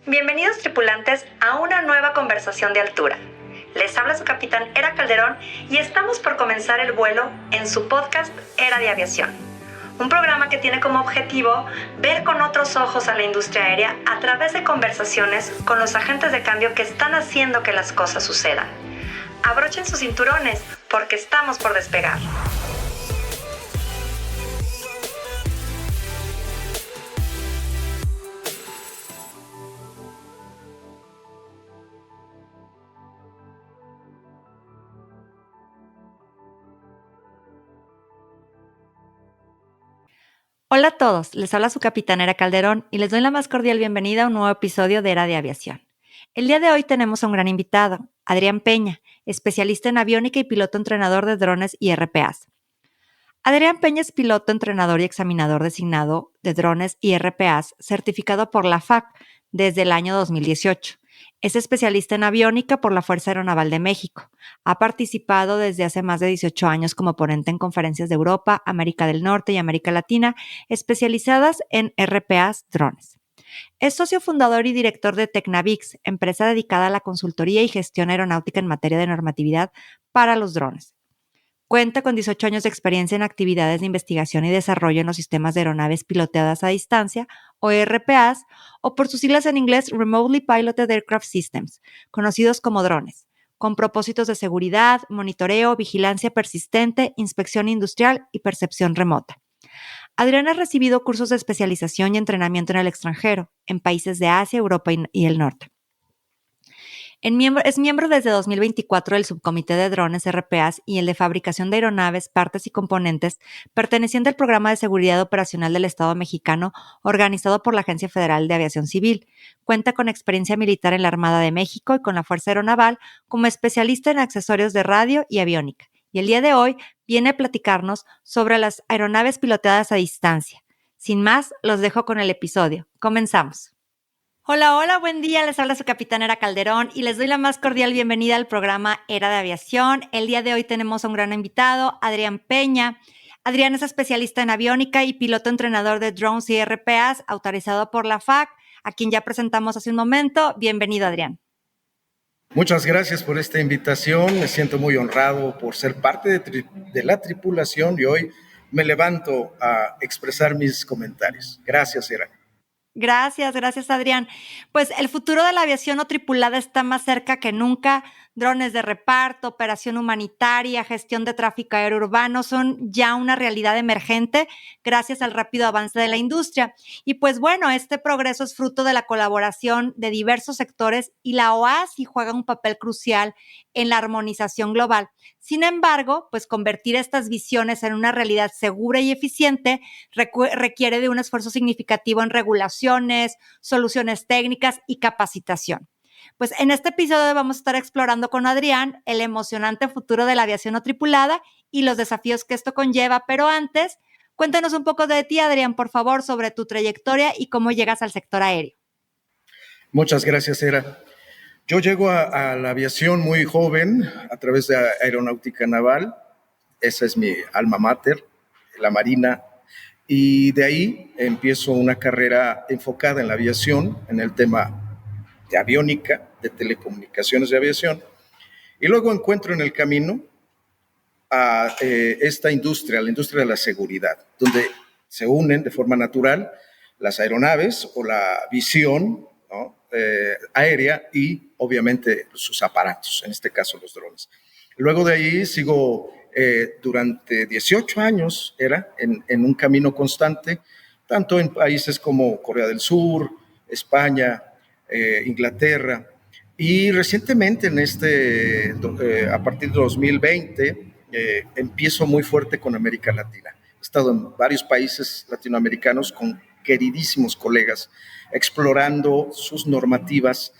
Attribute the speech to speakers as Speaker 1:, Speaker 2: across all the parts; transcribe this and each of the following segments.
Speaker 1: Bienvenidos tripulantes a una nueva conversación de altura. Les habla su capitán Era Calderón y estamos por comenzar el vuelo en su podcast Era de Aviación. Un programa que tiene como objetivo ver con otros ojos a la industria aérea a través de conversaciones con los agentes de cambio que están haciendo que las cosas sucedan. Abrochen sus cinturones porque estamos por despegar. Hola a todos, les habla su capitán Era Calderón y les doy la más cordial bienvenida a un nuevo episodio de Era de Aviación. El día de hoy tenemos a un gran invitado, Adrián Peña, especialista en aviónica y piloto entrenador de drones y RPAs. Adrián Peña es piloto, entrenador y examinador designado de drones y RPAs certificado por la FAC desde el año 2018. Es especialista en aviónica por la Fuerza Aeronaval de México. Ha participado desde hace más de 18 años como ponente en conferencias de Europa, América del Norte y América Latina, especializadas en RPAs drones. Es socio fundador y director de Tecnavix, empresa dedicada a la consultoría y gestión aeronáutica en materia de normatividad para los drones. Cuenta con 18 años de experiencia en actividades de investigación y desarrollo en los sistemas de aeronaves piloteadas a distancia, o RPAs, o por sus siglas en inglés Remotely Piloted Aircraft Systems, conocidos como drones, con propósitos de seguridad, monitoreo, vigilancia persistente, inspección industrial y percepción remota. Adrián ha recibido cursos de especialización y entrenamiento en el extranjero, en países de Asia, Europa y el norte. Es miembro desde 2024 del Subcomité de Drones RPAs y el de Fabricación de Aeronaves, Partes y Componentes, perteneciente al Programa de Seguridad Operacional del Estado mexicano, organizado por la Agencia Federal de Aviación Civil. Cuenta con experiencia militar en la Armada de México y con la Fuerza Aeronaval como especialista en accesorios de radio y aviónica. Y el día de hoy viene a platicarnos sobre las aeronaves piloteadas a distancia. Sin más, los dejo con el episodio. Comenzamos. Hola, hola, buen día. Les habla su capitán Era Calderón y les doy la más cordial bienvenida al programa Era de Aviación. El día de hoy tenemos a un gran invitado, Adrián Peña. Adrián es especialista en aviónica y piloto entrenador de drones y RPAs, autorizado por la FAC, a quien ya presentamos hace un momento. Bienvenido, Adrián.
Speaker 2: Muchas gracias por esta invitación. Me siento muy honrado por ser parte de la tripulación y hoy me levanto a expresar mis comentarios. Gracias, Era.
Speaker 1: Gracias, Adrián. Pues el futuro de la aviación no tripulada está más cerca que nunca. Drones de reparto, operación humanitaria, gestión de tráfico aéreo urbano son ya una realidad emergente gracias al rápido avance de la industria. Y pues bueno, este progreso es fruto de la colaboración de diversos sectores y la OASI juega un papel crucial en la armonización global. Sin embargo, pues convertir estas visiones en una realidad segura y eficiente requiere de un esfuerzo significativo en regulaciones, soluciones técnicas y capacitación. Pues en este episodio vamos a estar explorando con Adrián el emocionante futuro de la aviación no tripulada y los desafíos que esto conlleva, pero antes, cuéntanos un poco de ti, Adrián, por favor, sobre tu trayectoria y cómo llegas al sector aéreo.
Speaker 2: Muchas gracias, Era. Yo llego a la aviación muy joven a través de Aeronáutica Naval. Esa es mi alma mater, la Marina. Y de ahí empiezo una carrera enfocada en la aviación, en el tema de aviónica, de telecomunicaciones de aviación. Y luego encuentro en el camino a esta industria, la industria de la seguridad, donde se unen de forma natural las aeronaves o la visión, ¿no?, aérea y obviamente sus aparatos, en este caso los drones. Luego de ahí sigo durante 18 años, en un camino constante, tanto en países como Corea del Sur, España, Inglaterra, y recientemente a partir de 2020, empiezo muy fuerte con América Latina. He estado en varios países latinoamericanos con queridísimos colegas, explorando sus normativas,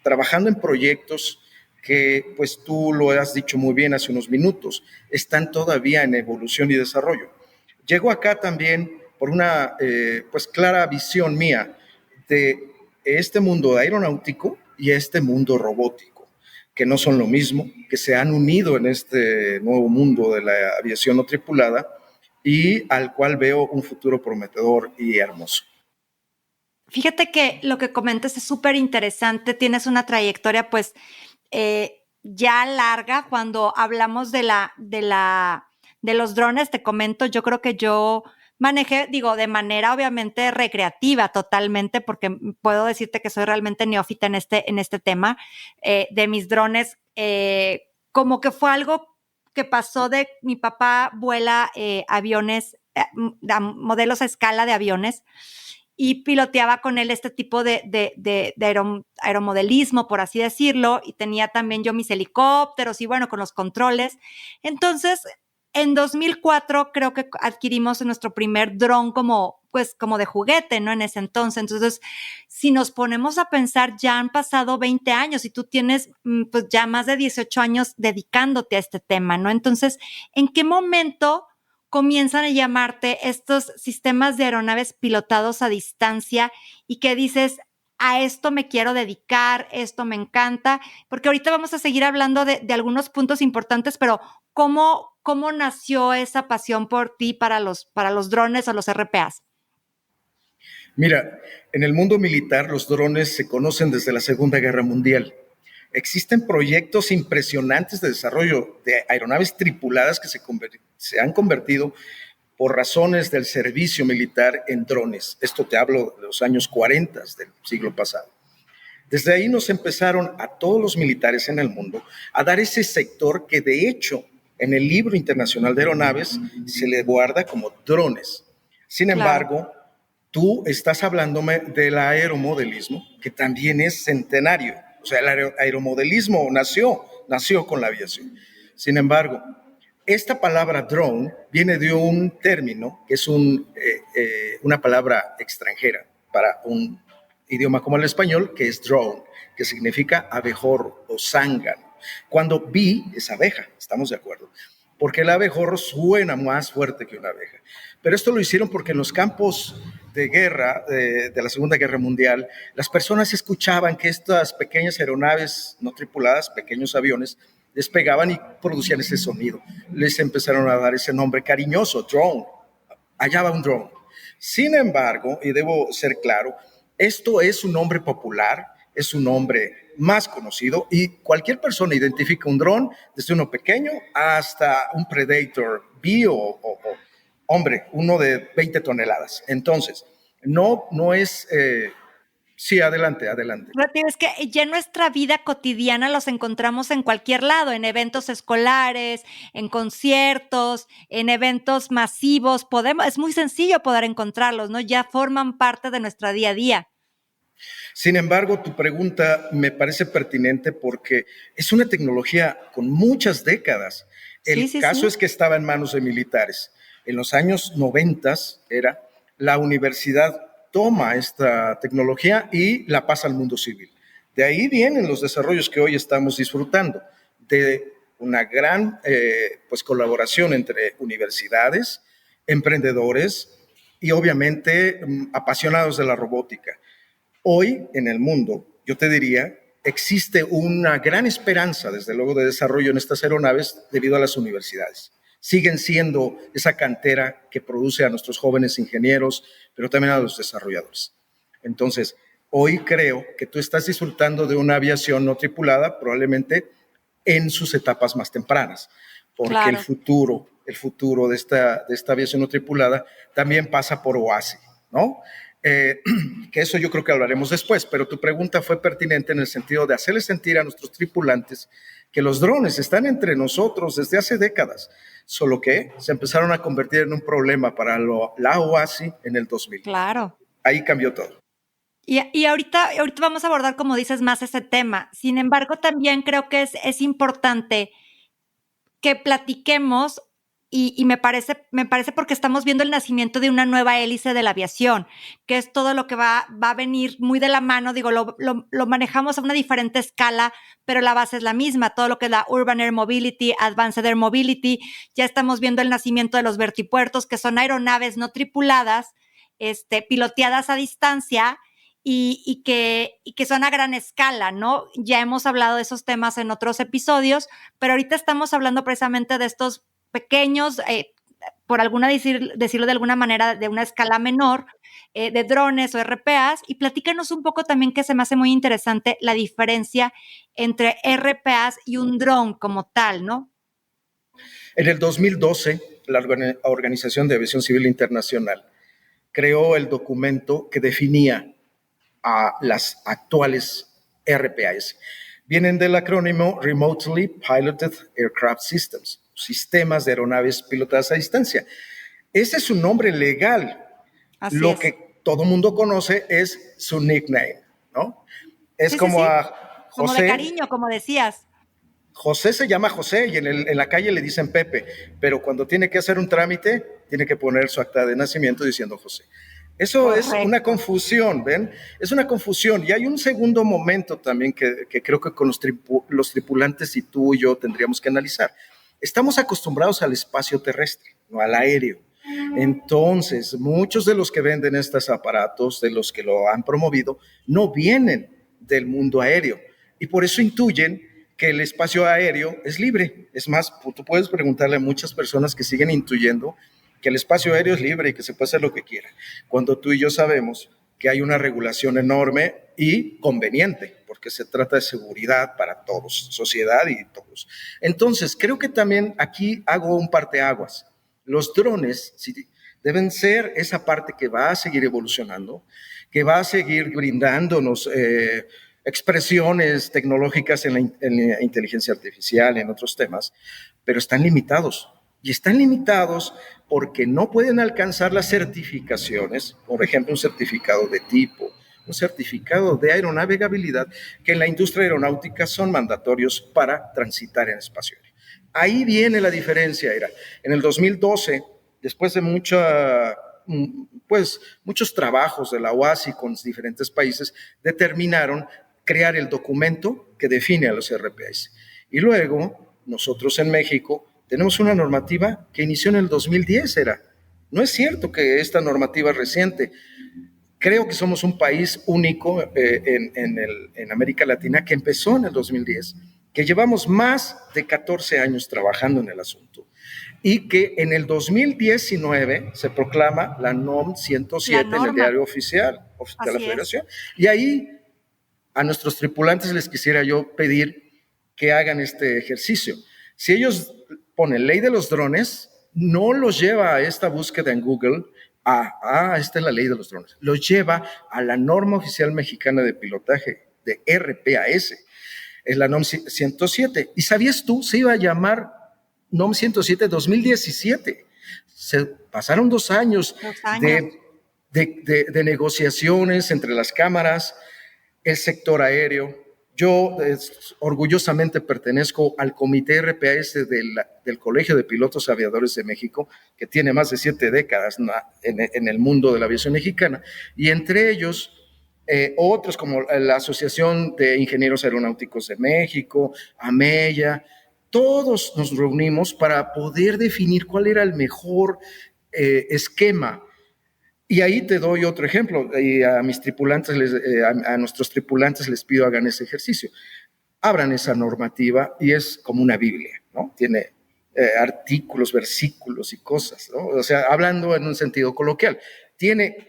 Speaker 2: trabajando en proyectos que, pues tú lo has dicho muy bien hace unos minutos, están todavía en evolución y desarrollo. Llego acá también por una pues clara visión mía de este mundo aeronáutico y este mundo robótico, que no son lo mismo, que se han unido en este nuevo mundo de la aviación no tripulada y al cual veo un futuro prometedor y hermoso.
Speaker 1: Fíjate que lo que comentas es súper interesante. Tienes una trayectoria, pues, ya larga. Cuando hablamos de los drones, te comento, yo creo que yo manejé, digo, de manera obviamente recreativa totalmente, porque puedo decirte que soy realmente neófita en este tema de mis drones. Como que fue algo que pasó de mi papá vuela aviones, modelos a escala de aviones, y piloteaba con él este tipo de aeromodelismo, por así decirlo, y tenía también yo mis helicópteros y bueno, con los controles. Entonces, en 2004 creo que adquirimos nuestro primer dron como, pues, como de juguete, ¿no? En ese entonces. Entonces, si nos ponemos a pensar, ya han pasado 20 años y tú tienes, pues, ya más de 18 años dedicándote a este tema, ¿no? Entonces, ¿en qué momento comienzan a llamarte estos sistemas de aeronaves pilotados a distancia y que dices, a esto me quiero dedicar, esto me encanta? Porque ahorita vamos a seguir hablando de algunos puntos importantes, pero ¿cómo nació esa pasión por ti para los drones o los RPAs?
Speaker 2: Mira, en el mundo militar los drones se conocen desde la Segunda Guerra Mundial. Existen proyectos impresionantes de desarrollo de aeronaves tripuladas que se han convertido por razones del servicio militar en drones. Esto te hablo de los años 40 del siglo pasado. Desde ahí nos empezaron a todos los militares en el mundo a dar ese sector que de hecho en el libro internacional de aeronaves se le guarda como drones. Sin
Speaker 1: Claro.
Speaker 2: embargo, tú estás hablándome del aeromodelismo, que también es centenario. O sea, el aeromodelismo nació con la aviación. Sin embargo, esta palabra drone viene de un término que es una palabra extranjera para un idioma como el español, que es drone, que significa abejorro o zángano. Cuando bee es abeja, estamos de acuerdo, porque el abejorro suena más fuerte que una abeja. Pero esto lo hicieron porque en los campos de guerra, de la Segunda Guerra Mundial, las personas escuchaban que estas pequeñas aeronaves no tripuladas, pequeños aviones, despegaban y producían ese sonido. Les empezaron a dar ese nombre cariñoso, drone. Allá va un drone. Sin embargo, y debo ser claro, esto es un nombre popular, es un nombre más conocido y cualquier persona identifica un dron desde uno pequeño hasta un Predator B o hombre, uno de 20 toneladas. Entonces, no es... sí, adelante, adelante.
Speaker 1: Es que ya en nuestra vida cotidiana los encontramos en cualquier lado, en eventos escolares, en conciertos, en eventos masivos. Es muy sencillo poder encontrarlos, ¿no? Ya forman parte de nuestra día a día.
Speaker 2: Sin embargo, tu pregunta me parece pertinente porque es una tecnología con muchas décadas.
Speaker 1: Sí,
Speaker 2: El
Speaker 1: sí,
Speaker 2: caso
Speaker 1: sí.
Speaker 2: es que estaba en manos de militares. En los años 90 la universidad toma esta tecnología y la pasa al mundo civil. De ahí vienen los desarrollos que hoy estamos disfrutando, de una gran pues, colaboración entre universidades, emprendedores y obviamente apasionados de la robótica. Hoy en el mundo, yo te diría, existe una gran esperanza, desde luego, de desarrollo en estas aeronaves debido a las universidades. Siguen siendo esa cantera que produce a nuestros jóvenes ingenieros, pero también a los desarrolladores. Entonces, hoy creo que tú estás disfrutando de una aviación no tripulada, probablemente en sus etapas más tempranas, porque
Speaker 1: Claro.
Speaker 2: el futuro de esta aviación no tripulada también pasa por OASI, ¿no? Que eso yo creo que hablaremos después, pero tu pregunta fue pertinente en el sentido de hacerles sentir a nuestros tripulantes que los drones están entre nosotros desde hace décadas, solo que se empezaron a convertir en un problema para la OASI en el 2000.
Speaker 1: Claro.
Speaker 2: Ahí cambió todo.
Speaker 1: Y ahorita vamos a abordar, como dices, más ese tema. Sin embargo, también creo que es importante que platiquemos y me parece porque estamos viendo el nacimiento de una nueva hélice de la aviación, que es todo lo que va a venir muy de la mano. Digo, lo manejamos a una diferente escala, pero la base es la misma. Todo lo que es la Urban Air Mobility, Advanced Air Mobility. Ya estamos viendo el nacimiento de los vertipuertos, que son aeronaves no tripuladas, piloteadas a distancia y que son a gran escala, ¿no? Ya hemos hablado de esos temas en otros episodios, pero ahorita estamos hablando precisamente de estos pequeños, por decirlo de alguna manera, de una escala menor, de drones o RPAs, y platícanos un poco también, que se me hace muy interesante, la diferencia entre RPAs y un dron como tal, ¿no?
Speaker 2: En el 2012, la Organización de Aviación Civil Internacional creó el documento que definía a las actuales RPAs. Vienen del acrónimo Remotely Piloted Aircraft Systems, sistemas de aeronaves pilotadas a distancia. Ese es su nombre legal.
Speaker 1: Así
Speaker 2: Lo
Speaker 1: es.
Speaker 2: que todo mundo conoce es su nickname, ¿no? Es
Speaker 1: Sí, sí,
Speaker 2: como
Speaker 1: sí.
Speaker 2: a
Speaker 1: Como de
Speaker 2: José.
Speaker 1: cariño, como decías.
Speaker 2: José se llama José y en la calle le dicen Pepe, pero cuando tiene que hacer un trámite, tiene que poner su acta de nacimiento diciendo José. Eso es una
Speaker 1: Correcto.
Speaker 2: confusión, ¿ven? Es una confusión. Y hay un segundo momento también que creo que con los tripulantes y tú y yo tendríamos que analizar. Estamos acostumbrados al espacio terrestre, no al aéreo. Entonces, muchos de los que venden estos aparatos, de los que lo han promovido, no vienen del mundo aéreo. Y por eso intuyen que el espacio aéreo es libre. Es más, tú puedes preguntarle a muchas personas que siguen intuyendo que el espacio aéreo es libre y que se puede hacer lo que quiera, cuando tú y yo sabemos que hay una regulación enorme y conveniente, porque se trata de seguridad para todos, sociedad y todos. Entonces, creo que también aquí hago un parteaguas. Los drones deben ser esa parte que va a seguir evolucionando, que va a seguir brindándonos expresiones tecnológicas en la inteligencia artificial, en otros temas, pero están limitados. Y están limitados porque no pueden alcanzar las certificaciones, por ejemplo, un certificado de tipo, un certificado de aeronavegabilidad, que en la industria aeronáutica son mandatorios para transitar en espacio aéreo. Ahí viene la diferencia, era. En el 2012, después de muchos trabajos de la OASI con diferentes países, determinaron crear el documento que define a los RPAs. Y luego, nosotros en México tenemos una normativa que inició en el 2010, era. No es cierto que esta normativa reciente. Creo que somos un país único en América Latina que empezó en el 2010, que llevamos más de 14 años trabajando en el asunto y que en el 2019 se proclama la NOM
Speaker 1: La
Speaker 2: 107 en el
Speaker 1: norma.
Speaker 2: diario oficial de la
Speaker 1: Así es.
Speaker 2: Federación. Y ahí a nuestros tripulantes les quisiera yo pedir que hagan este ejercicio. Si ellos ponen ley de los drones, no los lleva a esta búsqueda en Google, esta es la ley de los drones, los lleva a la norma oficial mexicana de pilotaje, de RPAS, es la NOM 107. ¿Y sabías tú? Se iba a llamar NOM 107 2017. Se pasaron 2 años
Speaker 1: 2 años.
Speaker 2: de negociaciones entre las cámaras, el sector aéreo. Yo orgullosamente pertenezco al Comité RPAS del Colegio de Pilotos Aviadores de México, que tiene más de 7 décadas en el mundo de la aviación mexicana, y entre ellos otros como la Asociación de Ingenieros Aeronáuticos de México, AMEYA, todos nos reunimos para poder definir cuál era el mejor esquema. Y ahí te doy otro ejemplo, y a mis tripulantes, a nuestros tripulantes les pido hagan ese ejercicio. Abran esa normativa y es como una Biblia, ¿no? Tiene artículos, versículos y cosas, ¿no? O sea, hablando en un sentido coloquial, tiene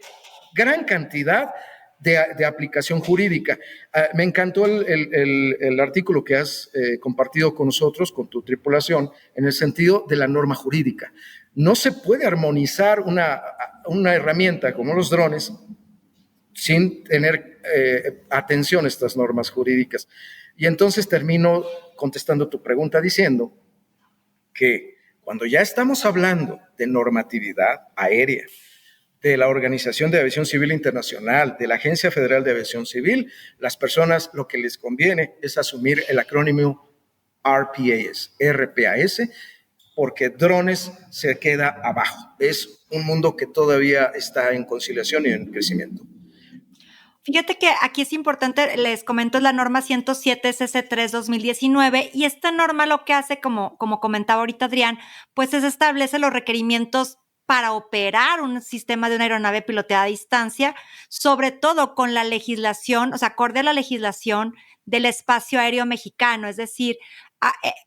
Speaker 2: gran cantidad de aplicación jurídica. Me encantó el artículo que has compartido con nosotros, con tu tripulación, en el sentido de la norma jurídica. No se puede armonizar una herramienta como los drones sin tener atención a estas normas jurídicas. Y entonces termino contestando tu pregunta diciendo que cuando ya estamos hablando de normatividad aérea, de la Organización de Aviación Civil Internacional, de la Agencia Federal de Aviación Civil, las personas lo que les conviene es asumir el acrónimo RPAS, porque drones se queda abajo. Es un mundo que todavía está en conciliación y en crecimiento.
Speaker 1: Fíjate que aquí es importante, les comento, la norma 107 CC3-2019, y esta norma lo que hace, como comentaba ahorita Adrián, pues es establece los requerimientos para operar un sistema de una aeronave piloteada a distancia, sobre todo con la legislación, o sea, acorde a la legislación del espacio aéreo mexicano, es decir,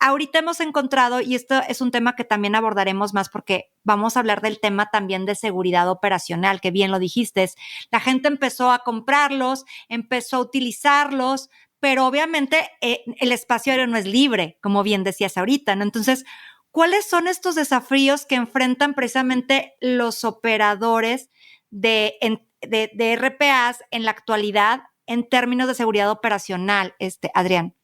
Speaker 1: ahorita hemos encontrado, y esto es un tema que también abordaremos más porque vamos a hablar del tema también de seguridad operacional, que bien lo dijiste, la gente empezó a comprarlos, empezó a utilizarlos, pero obviamente el espacio aéreo no es libre, como bien decías ahorita, ¿no? Entonces, ¿cuáles son estos desafíos que enfrentan precisamente los operadores de RPAs en la actualidad en términos de seguridad operacional, Adrián?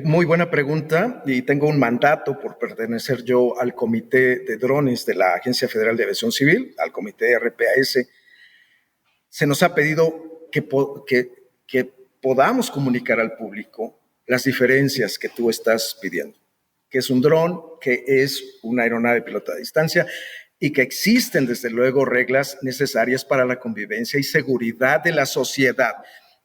Speaker 2: Muy buena pregunta, y tengo un mandato por pertenecer yo al Comité de Drones de la Agencia Federal de Aviación Civil, al Comité RPAS. Se nos ha pedido que podamos comunicar al público las diferencias que tú estás pidiendo, que es un dron, que es una aeronave pilota a distancia, y que existen desde luego reglas necesarias para la convivencia y seguridad de la sociedad.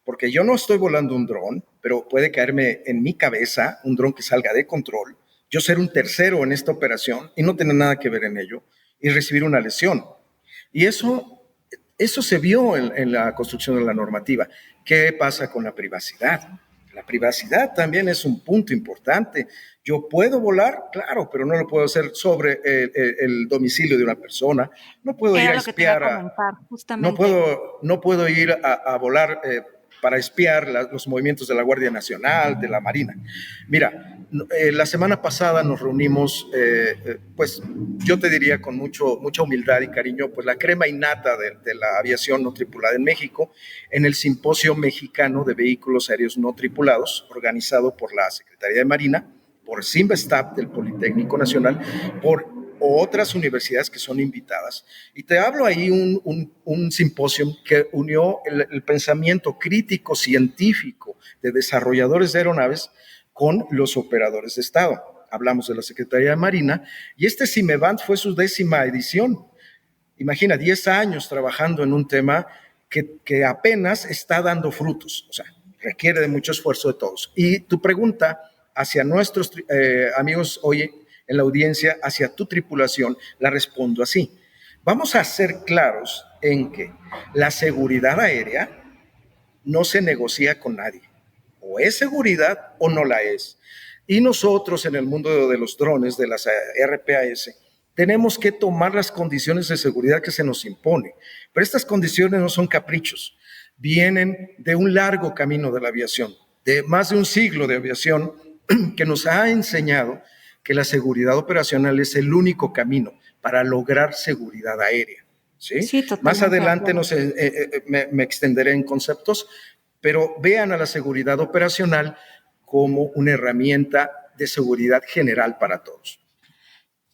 Speaker 2: Porque yo no estoy volando un dron, pero puede caerme en mi cabeza un dron que salga de control, yo ser un tercero en esta operación y no tener nada que ver en ello y recibir una lesión. Y eso se vio en la construcción de la normativa. ¿Qué pasa con la privacidad? La privacidad también es un punto importante. Yo puedo volar, claro, pero no lo puedo hacer sobre el domicilio de una persona. No puedo ir a espiar, no puedo ir a volar para espiar los movimientos de la Guardia Nacional, de la Marina. Mira, la semana pasada nos reunimos, pues yo te diría con mucha humildad y cariño, pues la crema innata de la aviación no tripulada en México, en el Simposio Mexicano de Vehículos Aéreos No Tripulados, organizado por la Secretaría de Marina, por CIMBESTAP del Politécnico Nacional, por otras universidades que son invitadas. Y te hablo ahí un simposio que unió el pensamiento crítico científico de desarrolladores de aeronaves con los operadores de Estado. Hablamos de la Secretaría de Marina, y este CIMEVANT fue su 10ª edición. Imagina, 10 años trabajando en un tema que apenas está dando frutos, o sea, requiere de mucho esfuerzo de todos. Y tu pregunta hacia nuestros amigos hoy en la audiencia, hacia tu tripulación, la respondo así. Vamos a ser claros en que la seguridad aérea no se negocia con nadie. O es seguridad o no la es. Y nosotros en el mundo de los drones, de las RPAS, tenemos que tomar las condiciones de seguridad que se nos impone. Pero estas condiciones no son caprichos. Vienen de un largo camino de la aviación, de más de un siglo de aviación, que nos ha enseñado que la seguridad operacional es el único camino para lograr seguridad aérea. ¿Sí? Sí, más adelante me extenderé en conceptos, pero vean a la seguridad operacional como una herramienta de seguridad general para todos.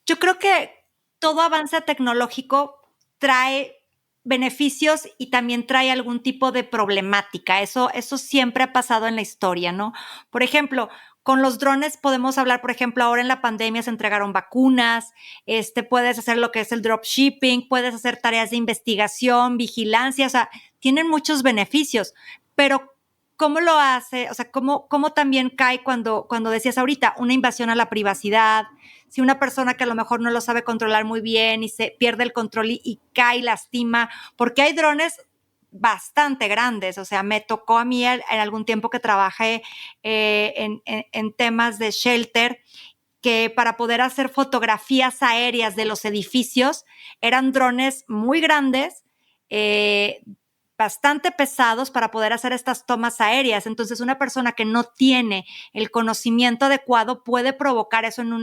Speaker 1: Yo creo que todo avance tecnológico trae beneficios y también trae algún tipo de problemática. Eso siempre ha pasado en la historia, ¿no? Por ejemplo, con los drones podemos hablar, por ejemplo, ahora en la pandemia se entregaron vacunas, puedes hacer lo que es el dropshipping, puedes hacer tareas de investigación, vigilancia, o sea, tienen muchos beneficios, pero ¿cómo lo hace? O sea, ¿cómo también cae cuando decías ahorita una invasión a la privacidad? Si una persona que a lo mejor no lo sabe controlar muy bien y se pierde el control y cae y lastima, porque hay drones bastante grandes, o sea, me tocó a mí en algún tiempo que trabajé en temas de shelter, que para poder hacer fotografías aéreas de los edificios eran drones muy grandes, bastante pesados para poder hacer estas tomas aéreas. Entonces, una persona que no tiene el conocimiento adecuado puede provocar eso en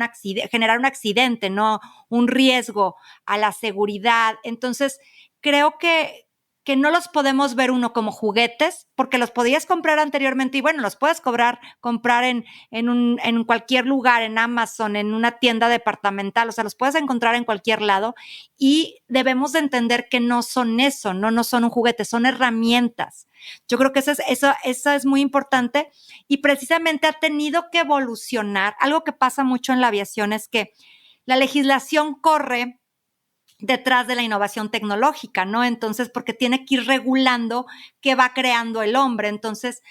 Speaker 1: generar un accidente, no un riesgo a la seguridad. Entonces, creo que no los podemos ver uno como juguetes, porque los podías comprar anteriormente y bueno, los puedes comprar en cualquier lugar, en Amazon, en una tienda departamental, o sea, los puedes encontrar en cualquier lado y debemos de entender que no son eso, no son un juguete, son herramientas. Yo creo que eso es muy importante y precisamente ha tenido que evolucionar. Algo que pasa mucho en la aviación es que la legislación corre detrás de la innovación tecnológica, ¿no? Entonces, porque tiene que ir regulando qué va creando el hombre. Entonces,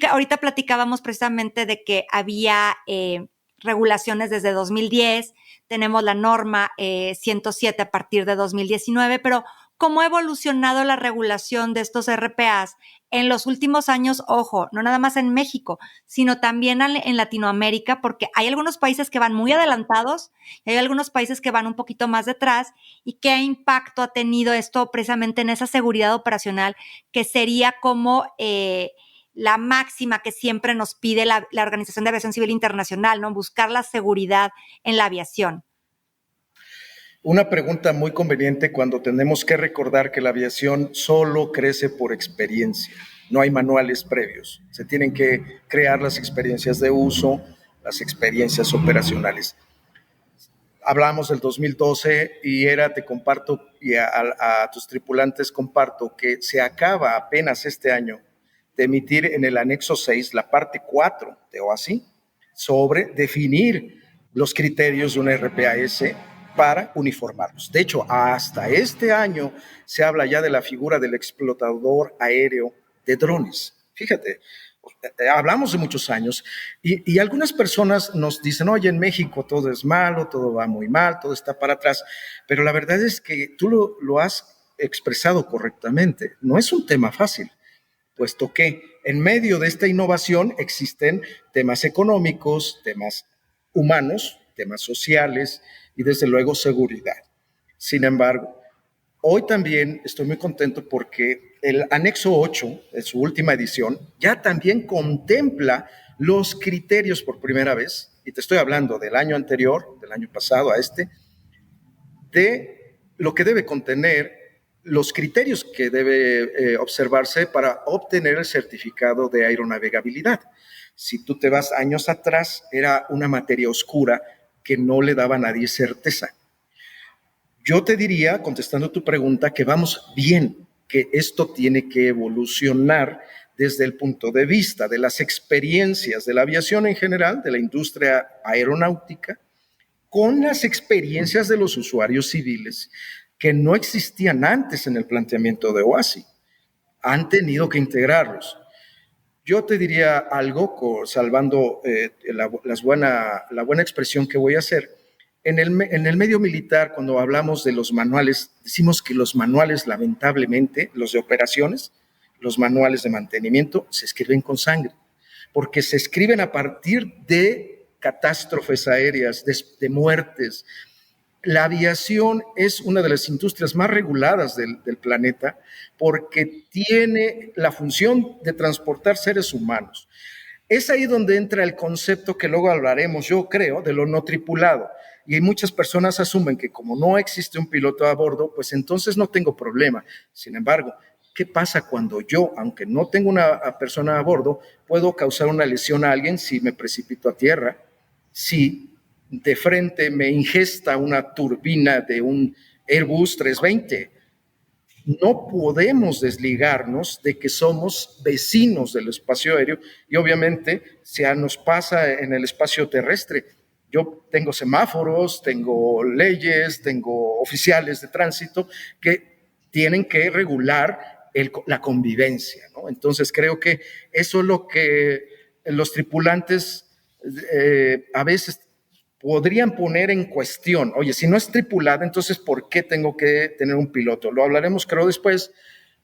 Speaker 1: ahorita platicábamos precisamente de que había regulaciones desde 2010, tenemos la norma 107 a partir de 2019, pero cómo ha evolucionado la regulación de estos RPAs en los últimos años, ojo, no nada más en México, sino también en Latinoamérica, porque hay algunos países que van muy adelantados y hay algunos países que van un poquito más detrás, y qué impacto ha tenido esto precisamente en esa seguridad operacional, que sería como la máxima que siempre nos pide la Organización de Aviación Civil Internacional, ¿no? Buscar la seguridad en la aviación.
Speaker 2: Una pregunta muy conveniente cuando tenemos que recordar que la aviación solo crece por experiencia. No hay manuales previos. Se tienen que crear las experiencias de uso, las experiencias operacionales. Hablamos del 2012 y te comparto, y a tus tripulantes comparto que se acaba apenas este año de emitir en el anexo 6 la parte 4 de OASI sobre definir los criterios de un RPAS para uniformarlos. De hecho, hasta este año se habla ya de la figura del explotador aéreo de drones. Fíjate, hablamos de muchos años y algunas personas nos dicen, oye, en México todo es malo, todo va muy mal, todo está para atrás, pero la verdad es que tú lo has expresado correctamente. No es un tema fácil, puesto que en medio de esta innovación existen temas económicos, temas humanos, temas sociales y desde luego seguridad. Sin embargo, hoy también estoy muy contento porque el anexo 8, en su última edición, ya también contempla los criterios por primera vez, y te estoy hablando del año anterior, del año pasado a este, de lo que debe contener, los criterios que debe observarse para obtener el certificado de aeronavegabilidad. Si tú te vas años atrás, era una materia oscura que no le daba a nadie certeza. Yo te diría, contestando tu pregunta, que vamos bien, que esto tiene que evolucionar desde el punto de vista de las experiencias de la aviación en general, de la industria aeronáutica, con las experiencias de los usuarios civiles que no existían antes en el planteamiento de OASI. Han tenido que integrarlos. Yo te diría algo, salvando la buena expresión que voy a hacer. En el medio militar, cuando hablamos de los manuales, decimos que los manuales, lamentablemente, los de operaciones, los manuales de mantenimiento, se escriben con sangre, porque se escriben a partir de catástrofes aéreas, de muertes. La aviación es una de las industrias más reguladas del planeta porque tiene la función de transportar seres humanos. Es ahí donde entra el concepto que luego hablaremos, yo creo, de lo no tripulado. Y muchas personas asumen que como no existe un piloto a bordo, pues entonces no tengo problema. Sin embargo, ¿qué pasa cuando yo, aunque no tengo una persona a bordo, puedo causar una lesión a alguien si me precipito a tierra, si de frente me ingesta una turbina de un Airbus 320? No podemos desligarnos de que somos vecinos del espacio aéreo y obviamente si nos pasa en el espacio terrestre. Yo tengo semáforos, tengo leyes, tengo oficiales de tránsito que tienen que regular la convivencia, ¿no? Entonces creo que eso es lo que los tripulantes a veces podrían poner en cuestión. Oye, si no es tripulada, entonces ¿por qué tengo que tener un piloto? Lo hablaremos creo después,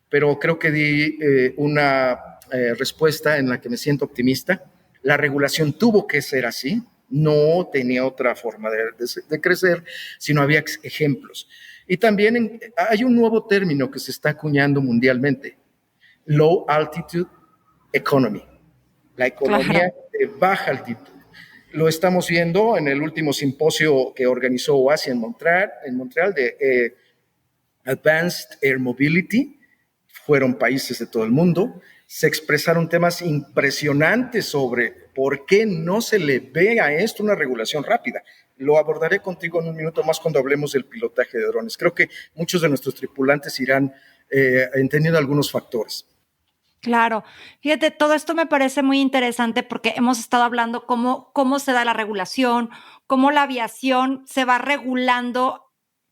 Speaker 2: pero creo que di una respuesta en la que me siento optimista. La regulación tuvo que ser así, no tenía otra forma de crecer, sino había ejemplos. Y también hay un nuevo término que se está acuñando mundialmente, Low Altitude Economy, la economía de baja altitud. Lo estamos viendo en el último simposio que organizó OASI en Montreal de Advanced Air Mobility. Fueron países de todo el mundo. Se expresaron temas impresionantes sobre por qué no se le ve a esto una regulación rápida. Lo abordaré contigo en un minuto más cuando hablemos del pilotaje de drones. Creo que muchos de nuestros tripulantes irán entendiendo algunos factores.
Speaker 1: Claro. Fíjate, todo esto me parece muy interesante porque hemos estado hablando cómo se da la regulación, cómo la aviación se va regulando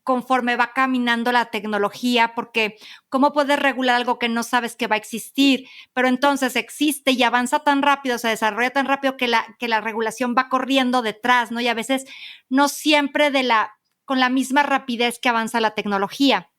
Speaker 1: conforme va caminando la tecnología, porque cómo puedes regular algo que no sabes que va a existir, pero entonces existe y avanza tan rápido, se desarrolla tan rápido que la regulación va corriendo detrás, ¿no? Y a veces no siempre con la misma rapidez que avanza la tecnología.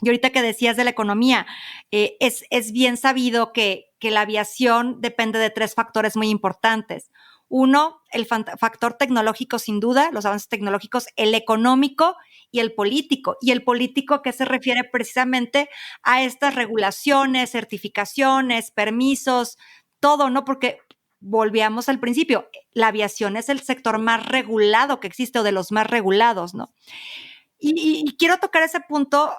Speaker 1: Y ahorita que decías de la economía, es bien sabido que la aviación depende de 3 factores muy importantes. Uno, el factor tecnológico, sin duda, los avances tecnológicos, el económico y el político. Y el político, ¿a qué se refiere? Precisamente a estas regulaciones, certificaciones, permisos, todo, ¿no? Porque volvíamos al principio, la aviación es el sector más regulado que existe o de los más regulados, ¿no? Y quiero tocar ese punto,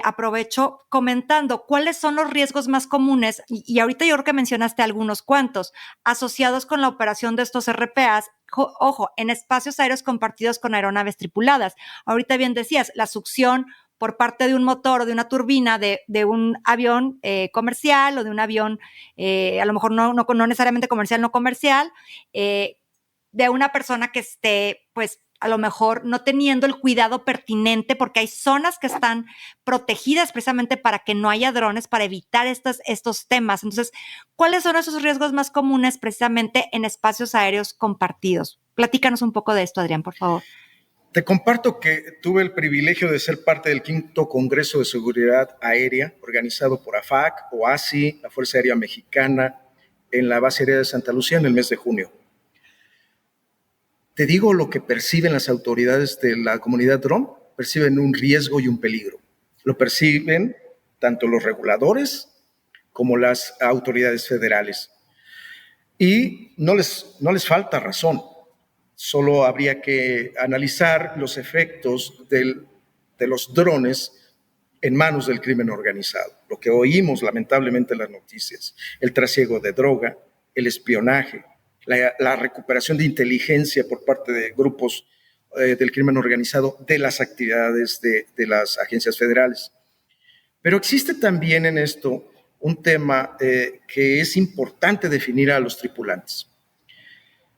Speaker 1: aprovecho comentando cuáles son los riesgos más comunes, y ahorita yo creo que mencionaste algunos cuantos, asociados con la operación de estos RPAs, ojo, en espacios aéreos compartidos con aeronaves tripuladas. Ahorita bien decías, la succión por parte de un motor o de una turbina de un avión comercial o de un avión, a lo mejor no necesariamente comercial, no comercial, de una persona que esté, pues, a lo mejor no teniendo el cuidado pertinente, porque hay zonas que están protegidas precisamente para que no haya drones, para evitar estos temas. Entonces, ¿cuáles son esos riesgos más comunes precisamente en espacios aéreos compartidos? Platícanos un poco de esto, Adrián, por favor.
Speaker 2: Te comparto que tuve el privilegio de ser parte del 5º Congreso de Seguridad Aérea, organizado por AFAC, OASI, la Fuerza Aérea Mexicana, en la base aérea de Santa Lucía en el mes de junio. Te digo lo que perciben las autoridades de la comunidad dron, perciben un riesgo y un peligro. Lo perciben tanto los reguladores como las autoridades federales. Y no les falta razón. Solo habría que analizar los efectos de los drones en manos del crimen organizado. Lo que oímos lamentablemente en las noticias, el trasiego de droga, el espionaje, la recuperación de inteligencia por parte de grupos del crimen organizado de las actividades de las agencias federales. Pero existe también en esto un tema que es importante definir a los tripulantes.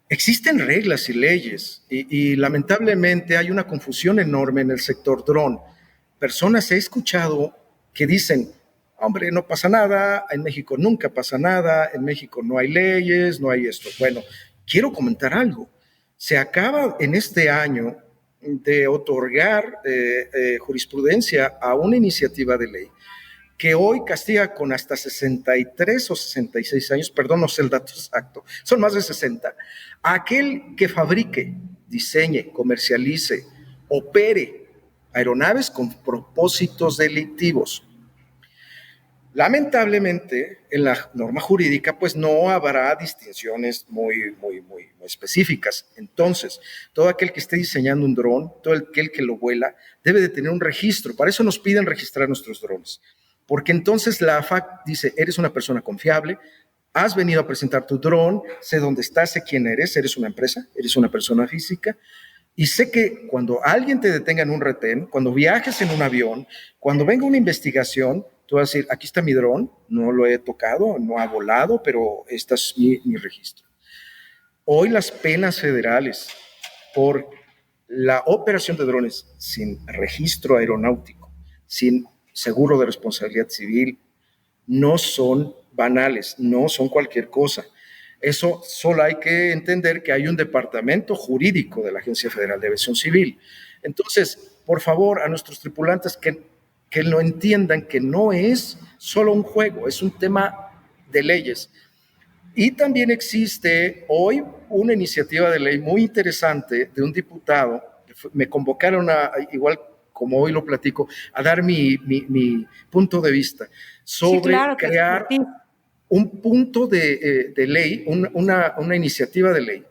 Speaker 2: Existen reglas y leyes y lamentablemente hay una confusión enorme en el sector dron. Personas he escuchado que dicen, hombre, no pasa nada, en México nunca pasa nada, en México no hay leyes, no hay esto. Bueno, quiero comentar algo. Se acaba en este año de otorgar jurisprudencia a una iniciativa de ley que hoy castiga con hasta 63 o 66 años, perdón, no sé el dato exacto, son más de 60, a aquel que fabrique, diseñe, comercialice, opere aeronaves con propósitos delictivos. Lamentablemente, en la norma jurídica, pues no habrá distinciones muy específicas. Entonces, todo aquel que esté diseñando un dron, todo aquel que lo vuela, debe de tener un registro. Para eso nos piden registrar nuestros drones. Porque entonces la AFAC dice, eres una persona confiable, has venido a presentar tu dron, sé dónde estás, sé quién eres una empresa, eres una persona física, y sé que cuando alguien te detenga en un retén, cuando viajes en un avión, cuando venga una investigación, tú vas a decir, aquí está mi dron, no lo he tocado, no ha volado, pero este es mi registro. Hoy las penas federales por la operación de drones sin registro aeronáutico, sin seguro de responsabilidad civil, no son banales, no son cualquier cosa. Eso solo hay que entender que hay un departamento jurídico de la Agencia Federal de Aviación Civil. Entonces, por favor, a nuestros tripulantes que lo entiendan, que no es solo un juego, es un tema de leyes. Y también existe hoy una iniciativa de ley muy interesante de un diputado. Me convocaron igual como hoy lo platico, a dar mi punto de vista sobre sí, claro, crear un punto de ley, una iniciativa de ley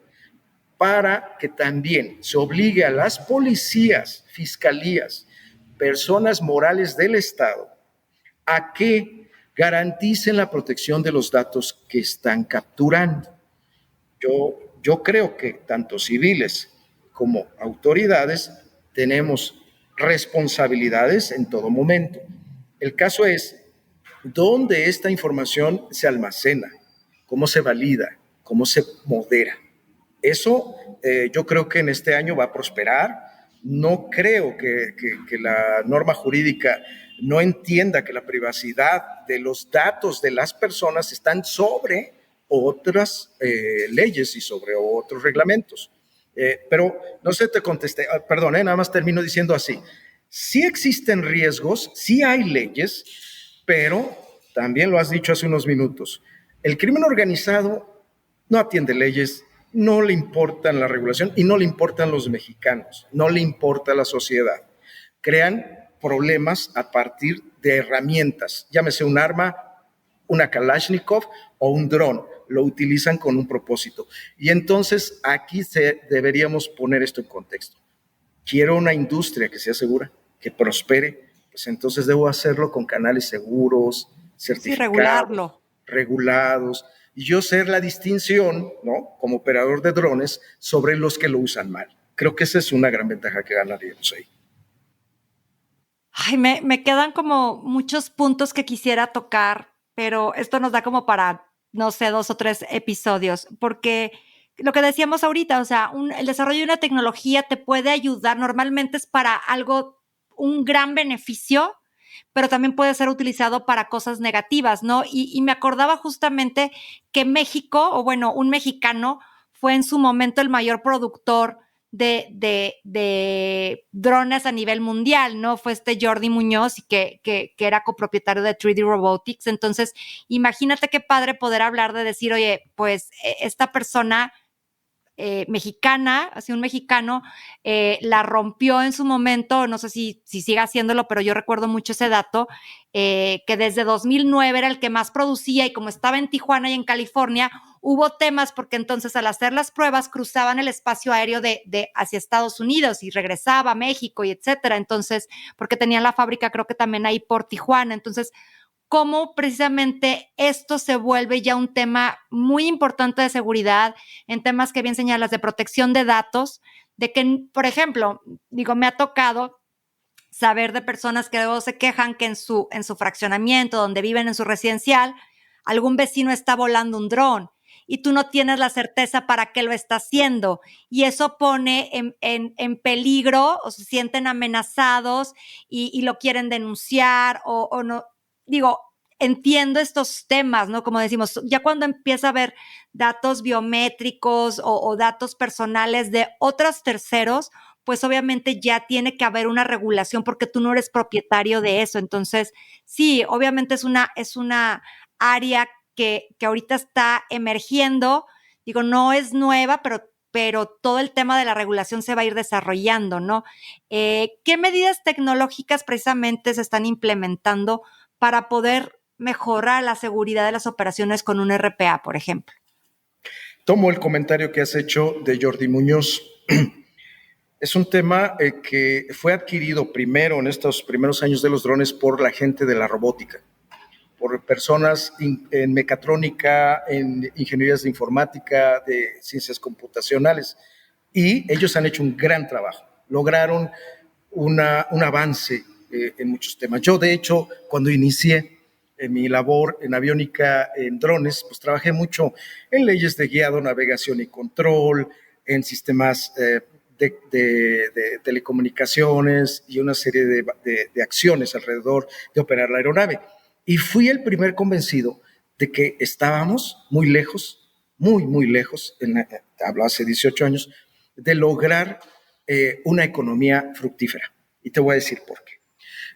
Speaker 2: para que también se obligue a las policías, fiscalías, personas morales del Estado a que garanticen la protección de los datos que están capturando. Yo creo que tanto civiles como autoridades tenemos responsabilidades en todo momento. El caso es dónde esta información se almacena, cómo se valida, cómo se modera. Eso yo creo que en este año va a prosperar. No creo que la norma jurídica no entienda que la privacidad de los datos de las personas están sobre otras leyes y sobre otros reglamentos. Pero no sé, te contesté, perdón, nada más termino diciendo así. Sí existen riesgos, sí hay leyes, pero también lo has dicho hace unos minutos, el crimen organizado no atiende leyes, no le importan la regulación y no le importan los mexicanos, no le importa la sociedad. Crean problemas a partir de herramientas, llámese un arma, una Kalashnikov o un dron, lo utilizan con un propósito. Y entonces aquí deberíamos poner esto en contexto. Quiero una industria que sea segura, que prospere, pues entonces debo hacerlo con canales seguros,
Speaker 1: Sí,
Speaker 2: certificados,
Speaker 1: regularlo.
Speaker 2: regulados, y yo ser la distinción, ¿no? Como operador de drones sobre los que lo usan mal. Creo que esa es una gran ventaja que ganaríamos ahí.
Speaker 1: Ay, me quedan como muchos puntos que quisiera tocar, pero esto nos da como para, no sé, 2 o 3 episodios, porque lo que decíamos ahorita, o sea, el desarrollo de una tecnología te puede ayudar, normalmente es para algo, un gran beneficio, pero también puede ser utilizado para cosas negativas, ¿no? Y me acordaba justamente que México, o bueno, un mexicano fue en su momento el mayor productor de drones a nivel mundial, ¿no? Fue Jordi Muñoz, que era copropietario de 3D Robotics. Entonces, imagínate qué padre poder hablar de decir, oye, pues esta persona mexicana, así un mexicano, la rompió en su momento, no sé si siga haciéndolo, pero yo recuerdo mucho ese dato, que desde 2009 era el que más producía y como estaba en Tijuana y en California, hubo temas porque entonces al hacer las pruebas cruzaban el espacio aéreo de hacia Estados Unidos y regresaba a México y etcétera, entonces, porque tenían la fábrica creo que también ahí por Tijuana, entonces cómo precisamente esto se vuelve ya un tema muy importante de seguridad, en temas que bien señalas de protección de datos, de que, por ejemplo, digo, me ha tocado saber de personas que luego se quejan que en su fraccionamiento, donde viven en su residencial, algún vecino está volando un dron y tú no tienes la certeza para qué lo está haciendo. Y eso pone en peligro o se sienten amenazados y lo quieren denunciar o no. Digo, entiendo estos temas, ¿no? Como decimos, ya cuando empieza a haber datos biométricos o datos personales de otros terceros, pues obviamente ya tiene que haber una regulación porque tú no eres propietario de eso. Entonces, sí, obviamente es una área que ahorita está emergiendo. Digo, no es nueva, pero todo el tema de la regulación se va a ir desarrollando, ¿no? ¿Qué medidas tecnológicas precisamente se están implementando para poder mejorar la seguridad de las operaciones con un RPA, por ejemplo?
Speaker 2: Tomo el comentario que has hecho de Jordi Muñoz. Es un tema que fue adquirido primero en estos primeros años de los drones por la gente de la robótica, por personas en mecatrónica, en ingenierías de informática, de ciencias computacionales, y ellos han hecho un gran trabajo. Lograron un avance en muchos temas. Yo, de hecho, cuando inicié en mi labor en aviónica, en drones, pues trabajé mucho en leyes de guiado, navegación y control, en sistemas de telecomunicaciones y una serie de acciones alrededor de operar la aeronave. Y fui el primer convencido de que estábamos muy lejos, muy lejos, hablo hace 18 años, de lograr una economía fructífera. Y te voy a decir por qué.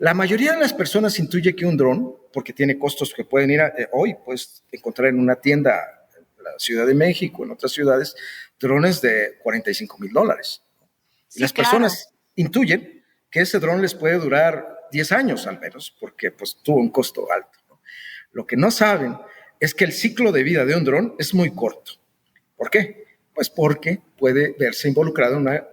Speaker 2: La mayoría de las personas intuye que un dron, porque tiene costos que pueden ir hoy, puedes encontrar en una tienda en la Ciudad de México, en otras ciudades, drones de $45,000. Y
Speaker 1: Sí,
Speaker 2: las
Speaker 1: claro.
Speaker 2: personas intuyen que ese dron les puede durar 10 años al menos, porque pues tuvo un costo alto, ¿no? Lo que no saben es que el ciclo de vida de un dron es muy corto. ¿Por qué? Pues porque puede verse involucrado en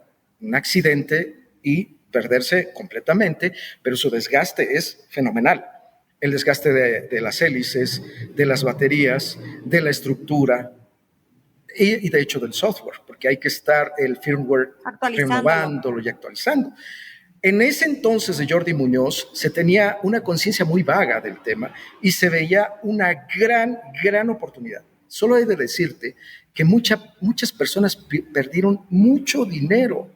Speaker 2: un accidente y perderse completamente, pero su desgaste es fenomenal. El desgaste de las hélices, de las baterías, de la estructura y de hecho del software, porque hay que estar el firmware
Speaker 1: Actualizándolo.
Speaker 2: renovándolo y actualizando. En ese entonces de Jordi Muñoz se tenía una conciencia muy vaga del tema y se veía una gran oportunidad. Solo he de decirte que muchas personas perdieron mucho dinero.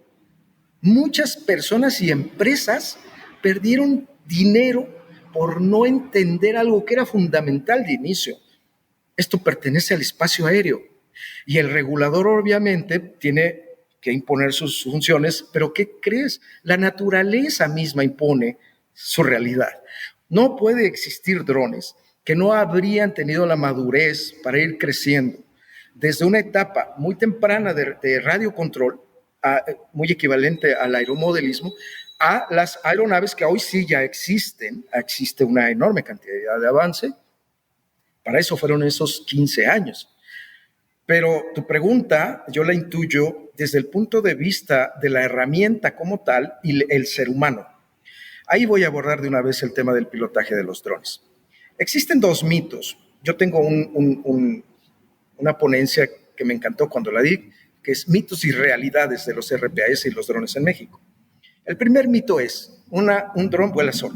Speaker 2: Muchas personas y empresas perdieron dinero por no entender algo que era fundamental de inicio. Esto pertenece al espacio aéreo y el regulador obviamente tiene que imponer sus funciones, pero ¿qué crees? La naturaleza misma impone su realidad. No puede existir drones que no habrían tenido la madurez para ir creciendo desde una etapa muy temprana de radiocontrol, muy equivalente al aeromodelismo, a las aeronaves que hoy sí ya existen. Existe una enorme cantidad de avance. Para eso fueron esos 15 años. Pero tu pregunta yo la intuyo desde el punto de vista de la herramienta como tal y el ser humano. Ahí voy a abordar de una vez el tema del pilotaje de los drones. Existen dos mitos. Yo tengo una ponencia que me encantó cuando la di, que es mitos y realidades de los RPAS y los drones en México. El primer mito es, un dron vuela solo.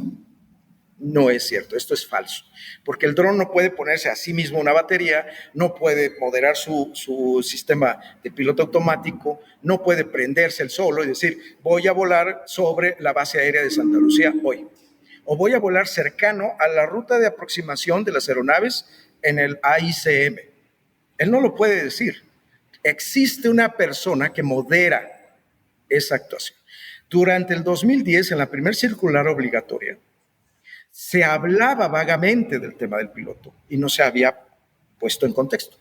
Speaker 2: No es cierto, esto es falso, porque el dron no puede ponerse a sí mismo una batería, no puede moderar su sistema de piloto automático, no puede prenderse el solo y decir, voy a volar sobre la base aérea de Santa Lucía hoy, o voy a volar cercano a la ruta de aproximación de las aeronaves en el AICM. Él no lo puede decir. Existe una persona que modera esa actuación. Durante el 2010, en la primer circular obligatoria, se hablaba vagamente del tema del piloto y no se había puesto en contexto.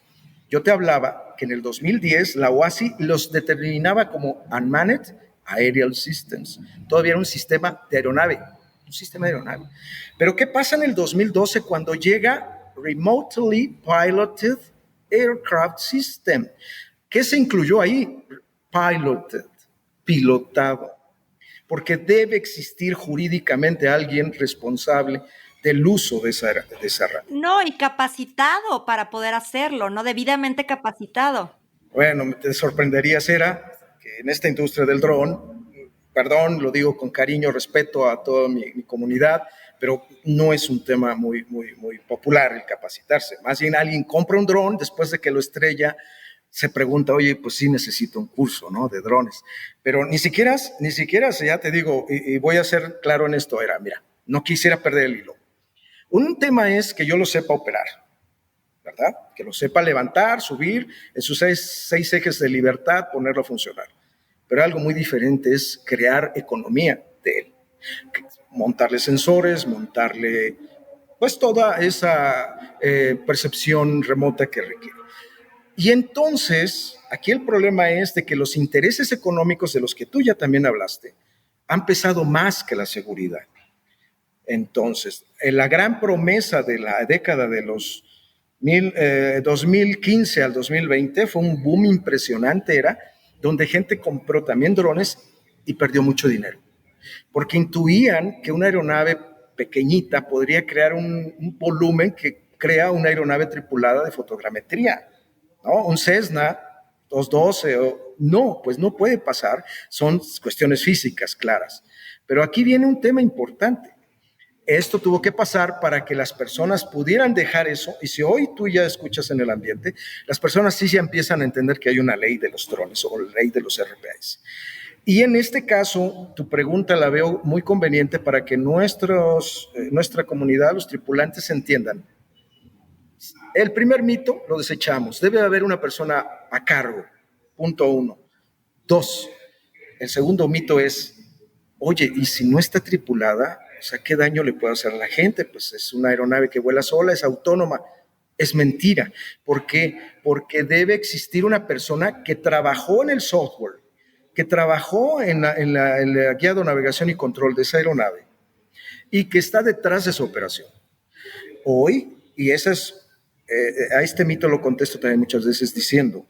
Speaker 2: Yo te hablaba que en el 2010 la OASI los determinaba como Unmanned Aerial Systems. Todavía era un sistema de aeronave, Pero ¿qué pasa en el 2012 cuando llega Remotely Piloted Aircraft System? ¿Qué se incluyó ahí? Pilotado. Porque debe existir jurídicamente alguien responsable del uso de esa herramienta.
Speaker 1: No, y capacitado para poder hacerlo, ¿no? Debidamente capacitado.
Speaker 2: Bueno, te sorprendería, Sera, que en esta industria del dron, perdón, lo digo con cariño, respeto a toda mi comunidad, pero no es un tema muy popular el capacitarse. Más bien alguien compra un dron, después de que lo estrella, se pregunta, oye, pues sí necesito un curso, ¿no? De drones. Pero ni siquiera, ya te digo, y voy a ser claro en esto, mira, no quisiera perder el hilo. Un tema es que yo lo sepa operar, ¿verdad? Que lo sepa levantar, subir, en sus seis ejes de libertad, ponerlo a funcionar. Pero algo muy diferente es crear economía de él. Montarle sensores, montarle, pues toda esa percepción remota que requiere. Y entonces, aquí el problema es de que los intereses económicos de los que tú ya también hablaste han pesado más que la seguridad. Entonces, la gran promesa de la década de los 2015 al 2020 fue un boom impresionante, donde gente compró también drones y perdió mucho dinero, porque intuían que una aeronave pequeñita podría crear un volumen que crea una aeronave tripulada de fotogrametría. ¿No? Un Cessna 212, no, pues no puede pasar, son cuestiones físicas claras. Pero aquí viene un tema importante. Esto tuvo que pasar para que las personas pudieran dejar eso, y si hoy tú ya escuchas en el ambiente, las personas sí ya empiezan a entender que hay una ley de los drones o la ley de los RPAs. Y en este caso, tu pregunta la veo muy conveniente para que nuestra comunidad, los tripulantes, entiendan. El primer mito lo desechamos. Debe haber una persona a cargo. Punto 1. 2. El segundo mito es, oye, ¿y si no está tripulada? O sea, ¿qué daño le puede hacer a la gente? Pues es una aeronave que vuela sola, es autónoma. Es mentira. ¿Por qué? Porque debe existir una persona que trabajó en el software, que trabajó en la guía de navegación y control de esa aeronave y que está detrás de su operación. Hoy, y esa es a este mito lo contesto también muchas veces diciendo,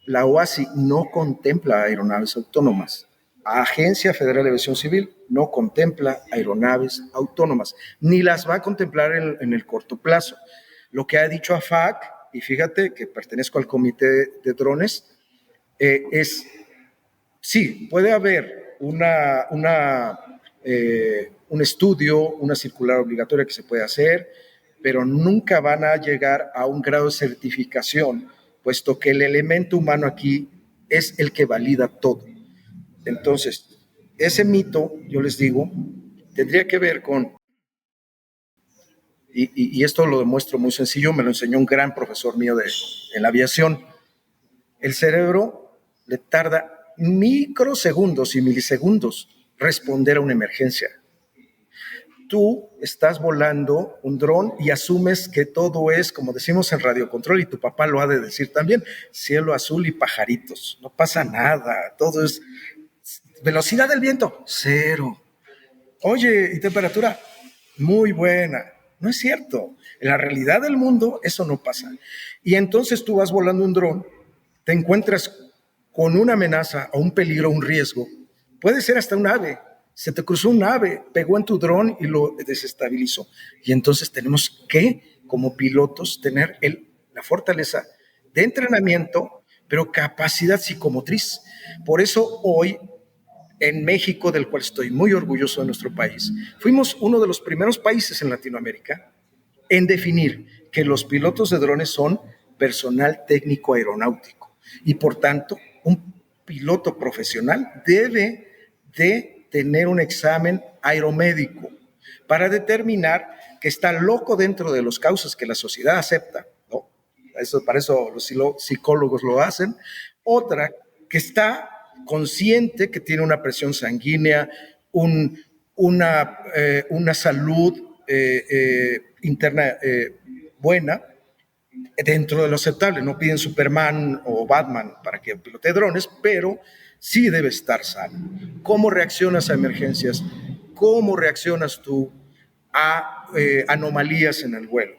Speaker 2: la OASI no contempla aeronaves autónomas. Agencia Federal de Aviación Civil no contempla aeronaves autónomas, ni las va a contemplar en el corto plazo. Lo que ha dicho AFAC, y fíjate que pertenezco al comité de drones, es, sí, puede haber un estudio, una circular obligatoria que se puede hacer, pero nunca van a llegar a un grado de certificación, puesto que el elemento humano aquí es el que valida todo. Entonces, ese mito, yo les digo, tendría que ver con, y esto lo demuestro muy sencillo, me lo enseñó un gran profesor mío en la aviación, el cerebro le tarda microsegundos y milisegundos responder a una emergencia. Tú estás volando un dron y asumes que todo es, como decimos en radiocontrol, y tu papá lo ha de decir también, cielo azul y pajaritos. No pasa nada, todo es velocidad del viento, 0. Oye, ¿y temperatura? Muy buena. No es cierto. En la realidad del mundo eso no pasa. Y entonces tú vas volando un dron, te encuentras con una amenaza o un peligro, un riesgo. Puede ser hasta un ave. Se te cruzó un ave, pegó en tu dron y lo desestabilizó. Y entonces tenemos que, como pilotos, tener la fortaleza de entrenamiento, pero capacidad psicomotriz. Por eso hoy en México, del cual estoy muy orgulloso de nuestro país, fuimos uno de los primeros países en Latinoamérica en definir que los pilotos de drones son personal técnico aeronáutico y por tanto un piloto profesional debe de tener un examen aeromédico para determinar que está loco dentro de las causas que la sociedad acepta, ¿no? Para eso los psicólogos lo hacen. Otra, que está consciente que tiene una presión sanguínea, una salud interna buena, dentro de lo aceptable. No piden Superman o Batman para que pilote drones, pero sí debe estar sano. ¿Cómo reaccionas a emergencias? ¿Cómo reaccionas tú a anomalías en el vuelo?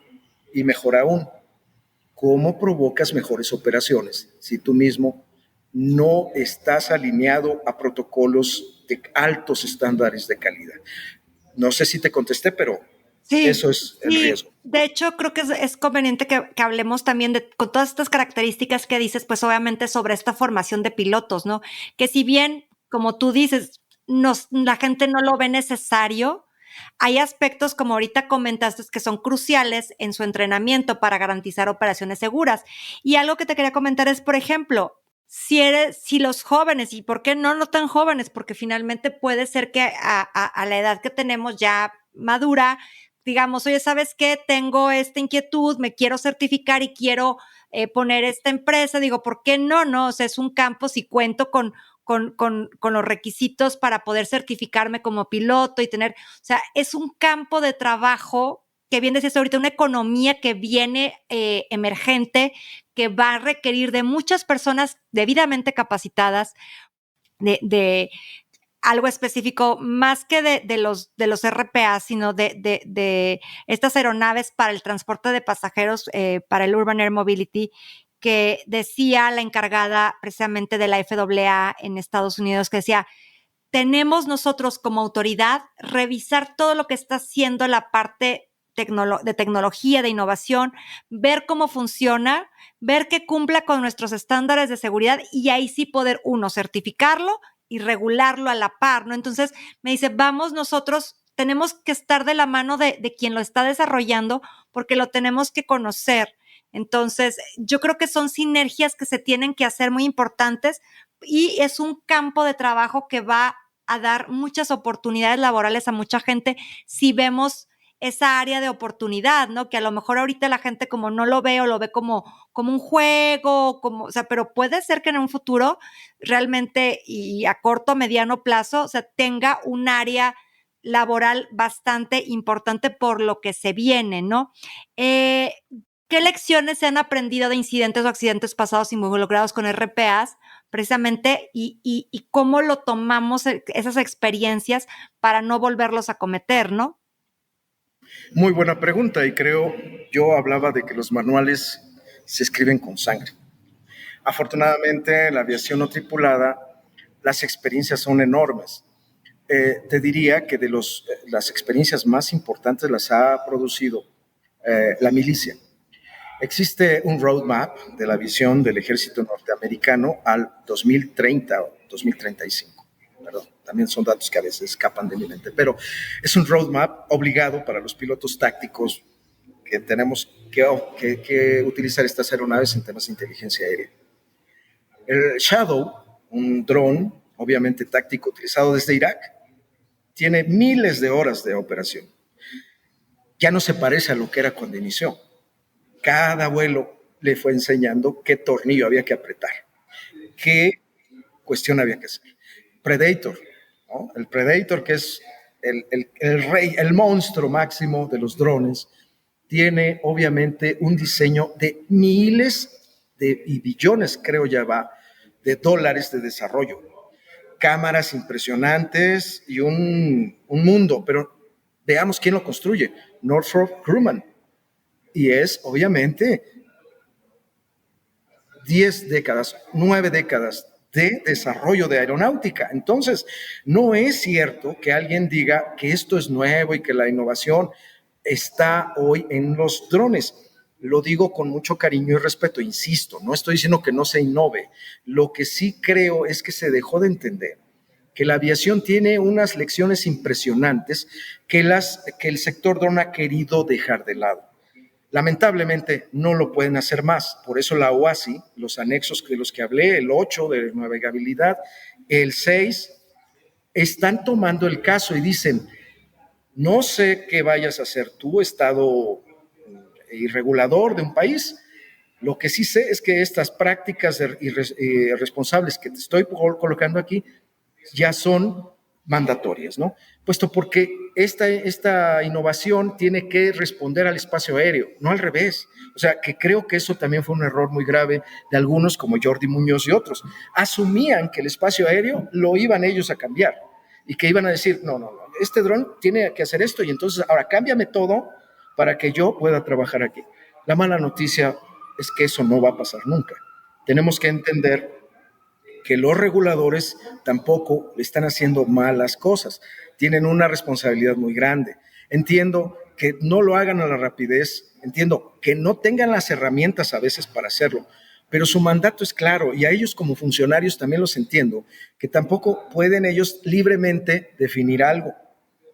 Speaker 2: Y mejor aún, ¿cómo provocas mejores operaciones si tú mismo no estás alineado a protocolos de altos estándares de calidad? No sé si te contesté, pero
Speaker 1: Sí,
Speaker 2: eso es el
Speaker 1: sí.
Speaker 2: riesgo.
Speaker 1: De hecho, creo que es conveniente que hablemos también con todas estas características que dices, pues obviamente sobre esta formación de pilotos, ¿no? Que si bien, como tú dices, la gente no lo ve necesario, hay aspectos, como ahorita comentaste, que son cruciales en su entrenamiento para garantizar operaciones seguras. Y algo que te quería comentar es, por ejemplo, si los jóvenes, y por qué no tan jóvenes, porque finalmente puede ser que a la edad que tenemos ya madura, digamos, oye, ¿sabes qué? Tengo esta inquietud, me quiero certificar y quiero poner esta empresa, digo, ¿por qué no? No, o sea, es un campo, si cuento con los requisitos para poder certificarme como piloto y tener, o sea, es un campo de trabajo que bien decías ahorita, una economía que viene emergente, que va a requerir de muchas personas debidamente capacitadas, de algo específico, más que de los RPA, sino de estas aeronaves para el transporte de pasajeros, para el Urban Air Mobility, que decía la encargada precisamente de la FAA en Estados Unidos, que decía, tenemos nosotros como autoridad revisar todo lo que está haciendo la parte de tecnología, de innovación, ver cómo funciona, ver que cumpla con nuestros estándares de seguridad y ahí sí poder, uno, certificarlo y regularlo a la par, ¿no? Entonces me dice, vamos nosotros, tenemos que estar de la mano de quien lo está desarrollando porque lo tenemos que conocer. Entonces, yo creo que son sinergias que se tienen que hacer muy importantes y es un campo de trabajo que va a dar muchas oportunidades laborales a mucha gente si vemos esa área de oportunidad, ¿no? Que a lo mejor ahorita la gente como no lo ve o lo ve como un juego, o sea, pero puede ser que en un futuro realmente y a corto, mediano plazo, o sea, tenga un área laboral bastante importante por lo que se viene, ¿no? ¿Qué lecciones se han aprendido de incidentes o accidentes pasados involucrados con RPAs precisamente y cómo lo tomamos esas experiencias para no volverlos a cometer, ¿no?
Speaker 2: Muy buena pregunta y creo, yo hablaba de que los manuales se escriben con sangre. Afortunadamente, en la aviación no tripulada, las experiencias son enormes. Te diría que las experiencias más importantes las ha producido la milicia. Existe un roadmap de la visión del ejército norteamericano al 2030 o 2035. Perdón, también son datos que a veces escapan de mi mente, pero es un roadmap obligado para los pilotos tácticos que tenemos que utilizar estas aeronaves en temas de inteligencia aérea. El Shadow, un dron, obviamente táctico, utilizado desde Irak, tiene miles de horas de operación. Ya no se parece a lo que era cuando inició. Cada vuelo le fue enseñando qué tornillo había que apretar, qué cuestión había que hacer. Predator, ¿no? El Predator, que es el rey, el monstruo máximo de los drones, tiene obviamente un diseño de miles y billones, creo ya va, de dólares de desarrollo. Cámaras impresionantes y un mundo, pero veamos quién lo construye. Northrop Grumman. Y es obviamente 10 décadas, 9 décadas de desarrollo de aeronáutica. Entonces, no es cierto que alguien diga que esto es nuevo y que la innovación está hoy en los drones. Lo digo con mucho cariño y respeto, insisto, no estoy diciendo que no se innove. Lo que sí creo es que se dejó de entender que la aviación tiene unas lecciones impresionantes que el sector drone ha querido dejar de lado. Lamentablemente no lo pueden hacer más, por eso la OASI, los anexos de los que hablé, el 8 de navegabilidad, el 6, están tomando el caso y dicen, no sé qué vayas a hacer tú, Estado irregulador de un país, lo que sí sé es que estas prácticas irresponsables que te estoy colocando aquí ya son mandatorias, ¿no? Puesto porque esta innovación tiene que responder al espacio aéreo, no al revés. O sea, que creo que eso también fue un error muy grave de algunos como Jordi Muñoz y otros. Asumían que el espacio aéreo lo iban ellos a cambiar y que iban a decir, no, no, no, este dron tiene que hacer esto y entonces ahora cámbiame todo para que yo pueda trabajar aquí. La mala noticia es que eso no va a pasar nunca. Tenemos que entender que los reguladores tampoco le están haciendo malas cosas, tienen una responsabilidad muy grande. Entiendo que no lo hagan a la rapidez, entiendo que no tengan las herramientas a veces para hacerlo, pero su mandato es claro y a ellos como funcionarios también los entiendo, que tampoco pueden ellos libremente definir algo,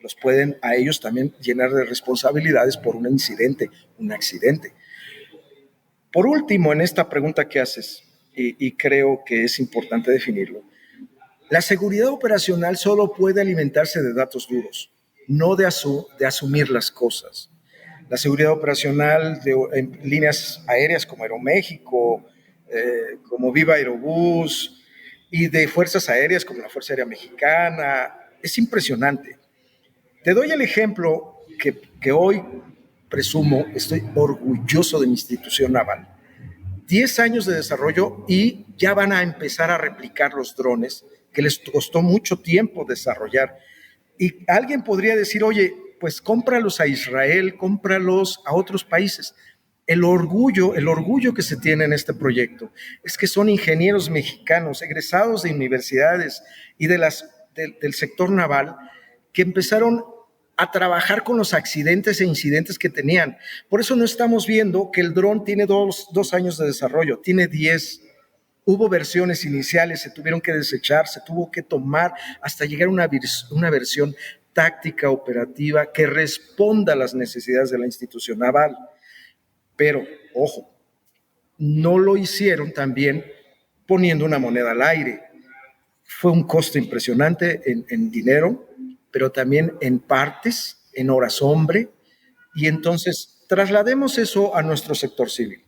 Speaker 2: los pueden a ellos también llenar de responsabilidades por un incidente, un accidente. Por último, en esta pregunta que haces, y creo que es importante definirlo, la seguridad operacional solo puede alimentarse de datos duros, no de asumir las cosas. La seguridad operacional en líneas aéreas como Aeroméxico, como Viva Aerobús, y de fuerzas aéreas como la Fuerza Aérea Mexicana, es impresionante. Te doy el ejemplo que hoy presumo, estoy orgulloso de mi institución naval. 10 años de desarrollo y ya van a empezar a replicar los drones que les costó mucho tiempo desarrollar. Y alguien podría decir, oye, pues cómpralos a Israel, cómpralos a otros países. El orgullo que se tiene en este proyecto es que son ingenieros mexicanos, egresados de universidades y del sector naval, que empezaron a trabajar con los accidentes e incidentes que tenían. Por eso no estamos viendo que el dron tiene dos años de desarrollo, tiene 10. Hubo versiones iniciales, se tuvieron que desechar, se tuvo que tomar hasta llegar a una versión táctica operativa que responda a las necesidades de la institución naval. Pero, ojo, no lo hicieron también poniendo una moneda al aire. Fue un costo impresionante en dinero, pero también en partes, en horas hombre, y entonces traslademos eso a nuestro sector civil.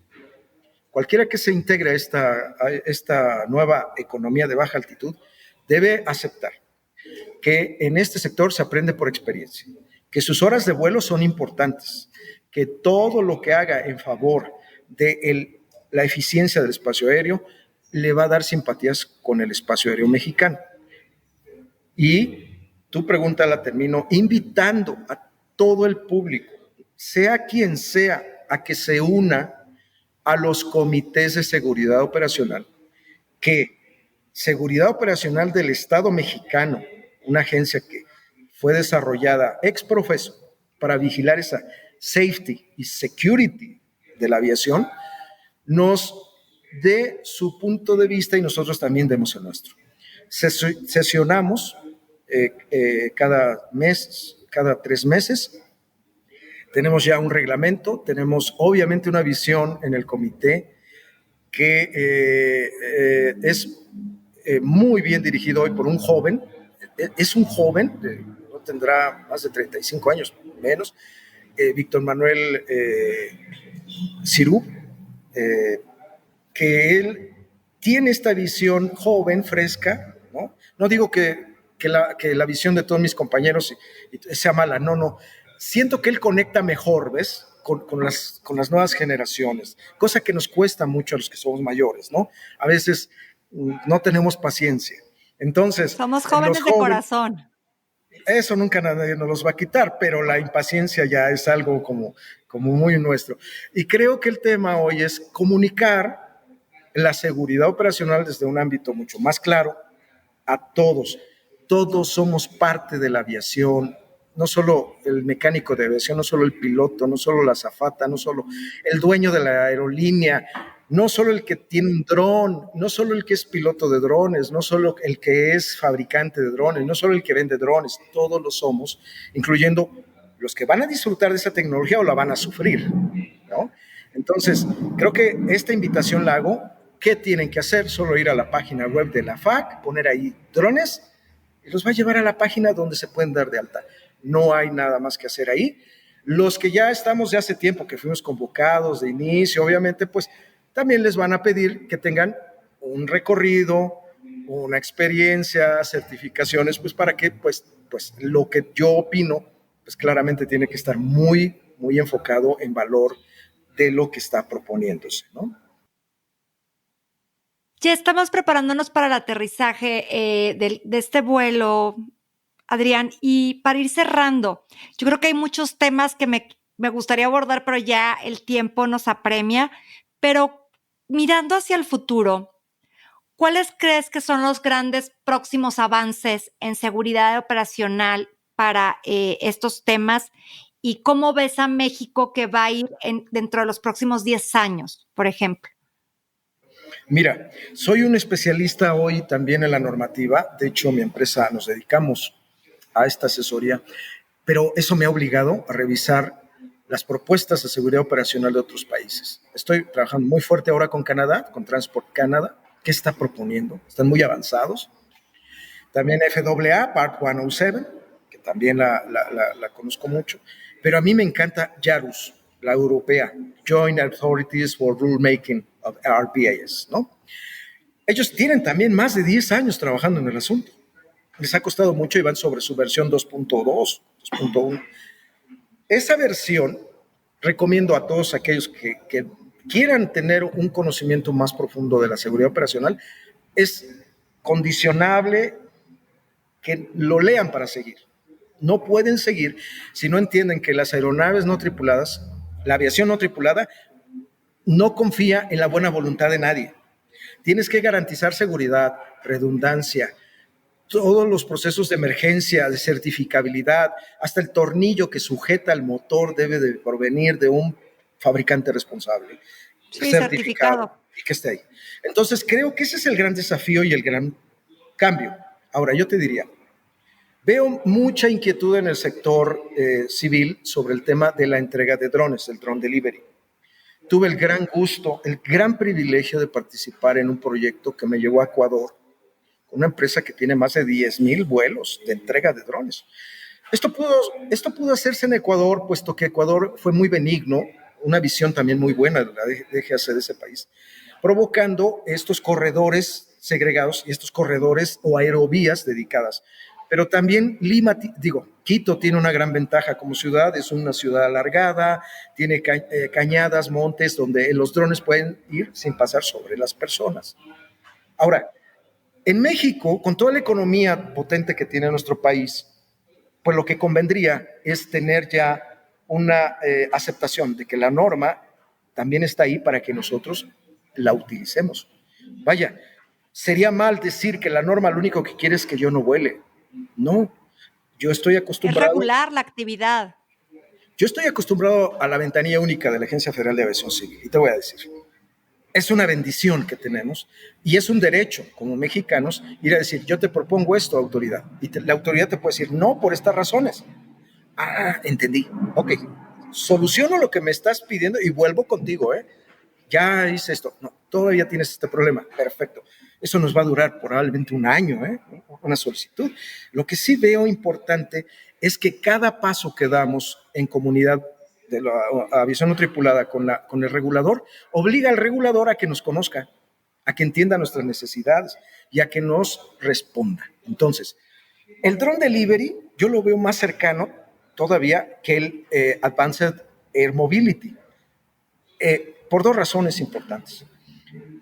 Speaker 2: Cualquiera que se integre a esta nueva economía de baja altitud debe aceptar que en este sector se aprende por experiencia, que sus horas de vuelo son importantes, que todo lo que haga en favor de la eficiencia del espacio aéreo le va a dar simpatías con el espacio aéreo mexicano. Y tu pregunta la termino invitando a todo el público, sea quien sea, a que se una a los comités de seguridad operacional, que Seguridad Operacional del Estado Mexicano, una agencia que fue desarrollada ex profeso para vigilar esa safety y security de la aviación, nos dé su punto de vista y nosotros también demos el nuestro. Sesionamos cada mes, cada 3 meses. Tenemos ya un reglamento, tenemos obviamente una visión en el comité que es muy bien dirigido hoy por un joven. Es un joven, no tendrá más de 35 años, menos, Víctor Manuel Cirú, que él tiene esta visión joven, fresca, ¿no? No digo que la visión de todos mis compañeros sea mala, no, no. Siento que él conecta mejor, ¿ves? Con las nuevas generaciones, cosa que nos cuesta mucho a los que somos mayores, ¿no? A veces no tenemos paciencia. Entonces,
Speaker 1: Somos
Speaker 2: los
Speaker 1: jóvenes de
Speaker 2: jóvenes,
Speaker 1: corazón.
Speaker 2: eso nunca nadie nos los va a quitar, pero la impaciencia ya es algo como muy nuestro. Y creo que el tema hoy es comunicar la seguridad operacional desde un ámbito mucho más claro a todos. Todos somos parte de la aviación, no solo el mecánico de aviación, no solo el piloto, no solo la azafata, no solo el dueño de la aerolínea, no solo el que tiene un dron, no solo el que es piloto de drones, no solo el que es fabricante de drones, no solo el que vende drones, todos lo somos, incluyendo los que van a disfrutar de esa tecnología o la van a sufrir, ¿no? Entonces, creo que esta invitación la hago. ¿Qué tienen que hacer? Solo ir a la página web de la FAC, poner ahí drones y los va a llevar a la página donde se pueden dar de alta. No hay nada más que hacer ahí. Los que ya estamos de hace tiempo, que fuimos convocados de inicio, obviamente, pues también les van a pedir que tengan un recorrido, una experiencia, certificaciones, pues para que, pues lo que yo opino, pues claramente tiene que estar muy, muy enfocado en valor de lo que está proponiéndose, ¿no?
Speaker 1: Ya estamos preparándonos para el aterrizaje de este vuelo, Adrián, y para ir cerrando, yo creo que hay muchos temas que me gustaría abordar, pero ya el tiempo nos apremia. Pero mirando hacia el futuro, ¿cuáles crees que son los grandes próximos avances en seguridad operacional para estos temas? ¿Y cómo ves a México que va a ir dentro de los próximos 10 años, por ejemplo?
Speaker 2: Mira, soy un especialista hoy también en la normativa. De hecho, mi empresa nos dedicamos a esta asesoría, pero eso me ha obligado a revisar las propuestas de seguridad operacional de otros países. Estoy trabajando muy fuerte ahora con Canadá, con Transport Canada. ¿Qué está proponiendo? Están muy avanzados. También FAA, Part 107, que también la conozco mucho. Pero a mí me encanta JARUS, la europea, Joint Authorities for Rulemaking of RPAs, ¿no? Ellos tienen también más de 10 años trabajando en el asunto. Les ha costado mucho y van sobre su versión 2.2, 2.1. Esa versión recomiendo a todos aquellos que quieran tener un conocimiento más profundo de la seguridad operacional, es condicionable que lo lean para seguir. No pueden seguir si no entienden que las aeronaves no tripuladas, la aviación no tripulada, no confía en la buena voluntad de nadie. Tienes que garantizar seguridad, redundancia, todos los procesos de emergencia, de certificabilidad, hasta el tornillo que sujeta el motor debe de provenir de un fabricante responsable,
Speaker 1: Sí,
Speaker 2: certificado,
Speaker 1: certificado.
Speaker 2: y que esté ahí. Entonces, creo que ese es el gran desafío y el gran cambio. Ahora, yo te diría, veo mucha inquietud en el sector civil sobre el tema de la entrega de drones, el drone delivery. Tuve el gran gusto, el gran privilegio de participar en un proyecto que me llevó a Ecuador, una empresa que tiene más de 10,000 vuelos de entrega de drones. Esto pudo hacerse en Ecuador, puesto que Ecuador fue muy benigno, una visión también muy buena de la DGAC de ese país, provocando estos corredores segregados y estos corredores o aerovías dedicadas. Pero también Lima, Quito tiene una gran ventaja como ciudad, es una ciudad alargada, tiene cañadas, montes, donde los drones pueden ir sin pasar sobre las personas. Ahora, en México, con toda la economía potente que tiene nuestro país, pues lo que convendría es tener ya una aceptación de que la norma también está ahí para que nosotros la utilicemos. Vaya, sería mal decir que la norma lo único que quiere es que yo no vuele. No, yo estoy
Speaker 1: Es
Speaker 2: acostumbrado,
Speaker 1: regular la actividad.
Speaker 2: yo estoy acostumbrado a la ventanilla única de la Agencia Federal de Aviación Civil. Y te voy a decir, es una bendición que tenemos y es un derecho como mexicanos ir a decir, yo te propongo esto, autoridad. Y la autoridad te puede decir, no, por estas razones. Ah, entendí. Ok, soluciono lo que me estás pidiendo y vuelvo contigo, ¿eh? Ya hice esto. No, todavía tienes este problema. Perfecto. Eso nos va a durar probablemente un año, ¿eh? Una solicitud. Lo que sí veo importante es que cada paso que damos en comunidad de la aviación no tripulada con el regulador, obliga al regulador a que nos conozca, a que entienda nuestras necesidades y a que nos responda. Entonces, el drone delivery yo lo veo más cercano todavía que el Advanced Air Mobility, por dos razones importantes.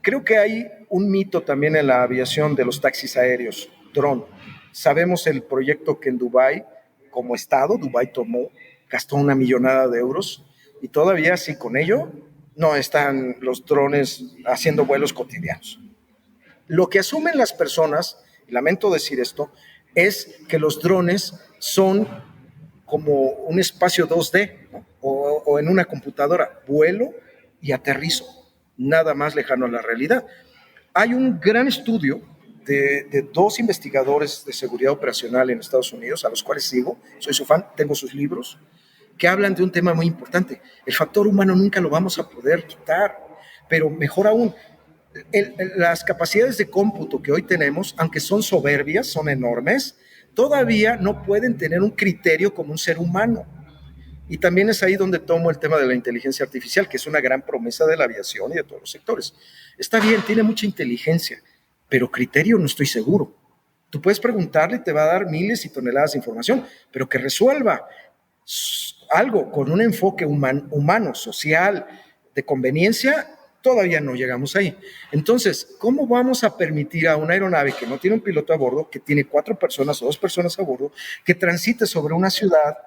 Speaker 2: Creo que hay un mito también en la aviación de los taxis aéreos, drone. Sabemos el proyecto que en Dubái, como Estado, Dubái tomó, gastó 1 millonada de euros y todavía sí con ello no están los drones haciendo vuelos cotidianos. Lo que asumen las personas, y lamento decir esto, es que los drones son como un espacio 2D, ¿no? O en una computadora, vuelo y aterrizo, nada más lejano a la realidad. Hay un gran estudio de dos investigadores de seguridad operacional en Estados Unidos, a los cuales sigo, soy su fan, tengo sus libros, que hablan de un tema muy importante. El factor humano nunca lo vamos a poder quitar, pero mejor aún, las capacidades de cómputo que hoy tenemos, aunque son soberbias, son enormes, todavía no pueden tener un criterio como un ser humano. Y también es ahí donde tomo el tema de la inteligencia artificial, que es una gran promesa de la aviación y de todos los sectores. Está bien, tiene mucha inteligencia, pero criterio no estoy seguro. Tú puedes preguntarle, te va a dar miles y toneladas de información, pero que resuelva algo con un enfoque humano, social, de conveniencia, todavía no llegamos ahí. Entonces, ¿cómo vamos a permitir a una aeronave que no tiene un piloto a bordo, que tiene 4 personas o 2 personas a bordo, que transite sobre una ciudad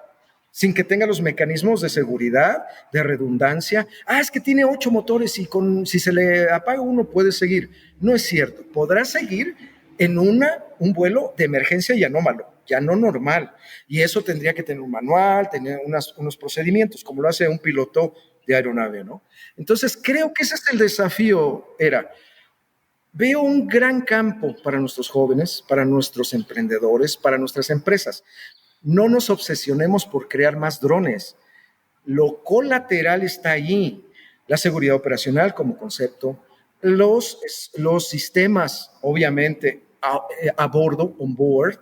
Speaker 2: sin que tenga los mecanismos de seguridad, de redundancia? Es que tiene 8 motores y si se le apaga uno puede seguir. No es cierto. Podrá seguir en un vuelo de emergencia y anómalo, ya no normal. Y eso tendría que tener un manual, tener unos procedimientos, como lo hace un piloto de aeronave, ¿no? Entonces, creo que ese es el desafío, Veo un gran campo para nuestros jóvenes, para nuestros emprendedores, para nuestras empresas. No nos obsesionemos por crear más drones. Lo colateral está allí. La seguridad operacional como concepto, los sistemas, obviamente, a bordo, on board,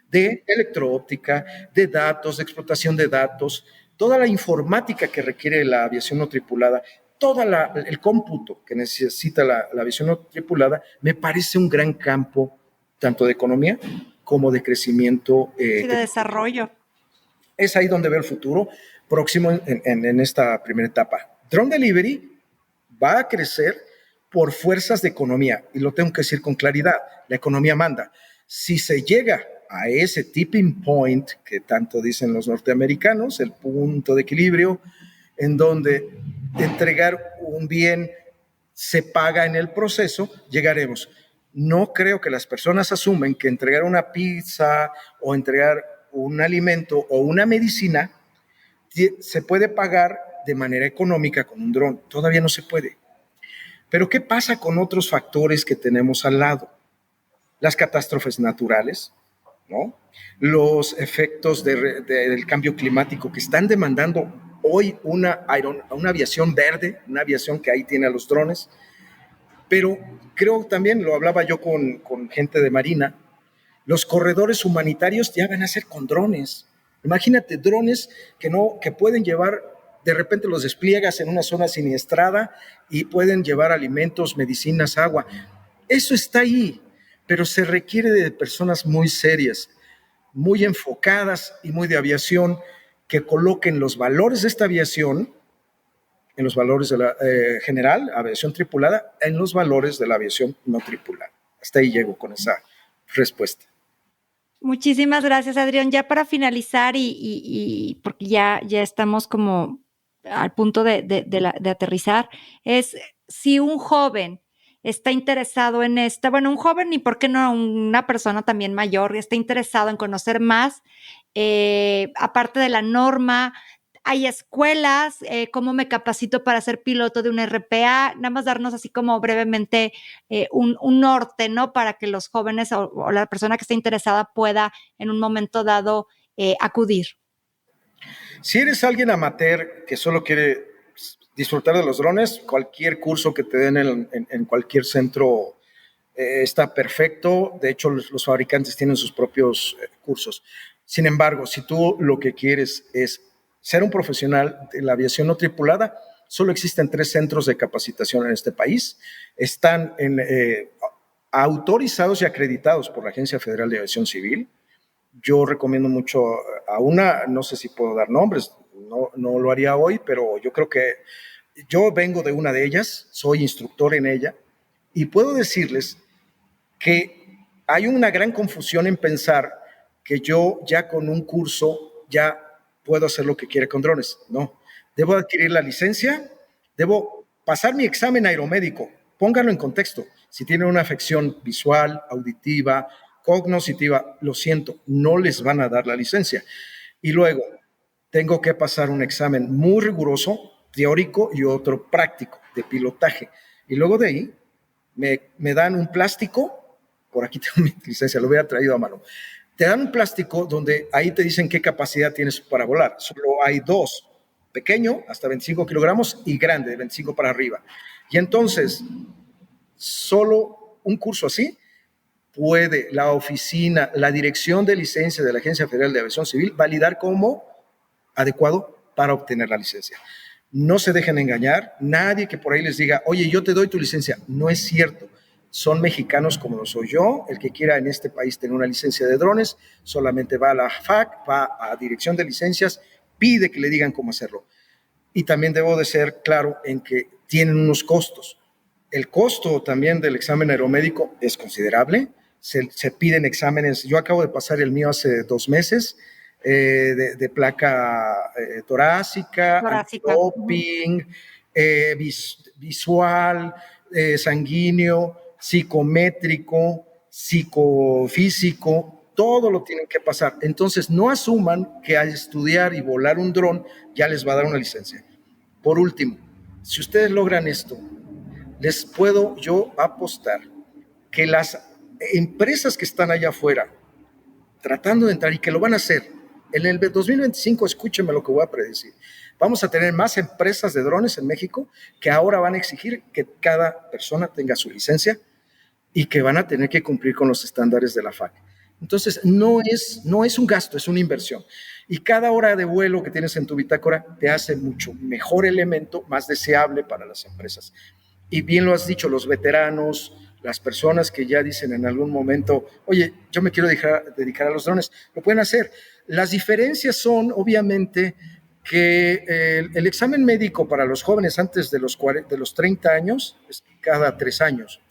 Speaker 2: de electro-óptica, de datos, de explotación de datos, toda la informática que requiere la aviación no tripulada, todo el cómputo que necesita la aviación no tripulada, me parece un gran campo, tanto de economía como de crecimiento.
Speaker 1: Sí, de desarrollo.
Speaker 2: Es ahí donde veo el futuro próximo en esta primera etapa. Drone Delivery va a crecer por fuerzas de economía, y lo tengo que decir con claridad, la economía manda. Si se llega a ese tipping point que tanto dicen los norteamericanos, el punto de equilibrio, en donde entregar un bien se paga en el proceso, llegaremos. No creo que las personas asumen que entregar una pizza o entregar un alimento o una medicina se puede pagar de manera económica con un dron. Todavía no se puede. Pero ¿qué pasa con otros factores que tenemos al lado? Las catástrofes naturales, ¿no? Los efectos del cambio climático que están demandando hoy una aviación verde, una aviación que ahí tiene a los drones. Pero creo también, lo hablaba yo con gente de Marina, los corredores humanitarios ya van a ser con drones. Imagínate, drones que pueden llevar, de repente los despliegas en una zona siniestrada y pueden llevar alimentos, medicinas, agua. Eso está ahí, pero se requiere de personas muy serias, muy enfocadas y muy de aviación, que coloquen los valores de esta aviación en los valores de la general, aviación tripulada, en los valores de la aviación no tripulada. Hasta ahí llego con esa respuesta.
Speaker 1: Muchísimas gracias, Adrián. Ya para finalizar y porque ya estamos como al punto de aterrizar, es si un joven está interesado en un joven y por qué no una persona también mayor está interesado en conocer más, aparte de la norma, hay escuelas, cómo me capacito para ser piloto de un RPA, nada más darnos así como brevemente un norte, ¿no? Para que los jóvenes o la persona que esté interesada pueda en un momento dado acudir.
Speaker 2: Si eres alguien amateur que solo quiere disfrutar de los drones, cualquier curso que te den en cualquier centro está perfecto. De hecho, los fabricantes tienen sus propios cursos. Sin embargo, si tú lo que quieres es ser un profesional de la aviación no tripulada, Solo existen 3 centros de capacitación en este país. Están autorizados y acreditados por la Agencia Federal de Aviación Civil. Yo recomiendo mucho a una, no sé si puedo dar nombres, no lo haría hoy, pero yo creo que yo vengo de una de ellas, soy instructor en ella, y puedo decirles que hay una gran confusión en pensar que yo ya con un curso ya puedo hacer lo que quiera con drones. No, debo adquirir la licencia, debo pasar mi examen aeromédico. Pónganlo en contexto. Si tienen una afección visual, auditiva, cognitiva, lo siento, no les van a dar la licencia. Y luego tengo que pasar un examen muy riguroso, teórico y otro práctico de pilotaje. Y luego de ahí me dan un plástico, por aquí tengo mi licencia, lo hubiera traído a mano. Te dan un plástico donde ahí te dicen qué capacidad tienes para volar. Solo hay 2, pequeño, hasta 25 kilogramos, y grande, de 25 para arriba. Y entonces, solo un curso así puede la oficina, la dirección de licencia de la Agencia Federal de Aviación Civil validar como adecuado para obtener la licencia. No se dejen engañar, nadie que por ahí les diga, oye, yo te doy tu licencia. No es cierto. Son mexicanos como lo soy yo. El que quiera en este país tener una licencia de drones, solamente va a la FAC, va a dirección de licencias, pide que le digan cómo hacerlo. Y también debo de ser claro en que tienen unos costos. El costo también del examen aeromédico es considerable. Se piden exámenes. Yo acabo de pasar el mío hace 2 meses, de placa torácica, antidoping, visual, sanguíneo, psicométrico, psicofísico, todo lo tienen que pasar. Entonces, no asuman que al estudiar y volar un dron ya les va a dar una licencia. Por último, si ustedes logran esto, les puedo yo apostar que las empresas que están allá afuera tratando de entrar y que lo van a hacer, en el 2025, escúchenme lo que voy a predecir, vamos a tener más empresas de drones en México que ahora van a exigir que cada persona tenga su licencia y que van a tener que cumplir con los estándares de la FAC. Entonces, no es un gasto, es una inversión. Y cada hora de vuelo que tienes en tu bitácora te hace mucho mejor elemento, más deseable para las empresas. Y bien lo has dicho, los veteranos, las personas que ya dicen en algún momento, oye, yo me quiero dedicar a los drones, lo pueden hacer. Las diferencias son, obviamente, que el examen médico para los jóvenes antes de los 30 años es cada 3 años,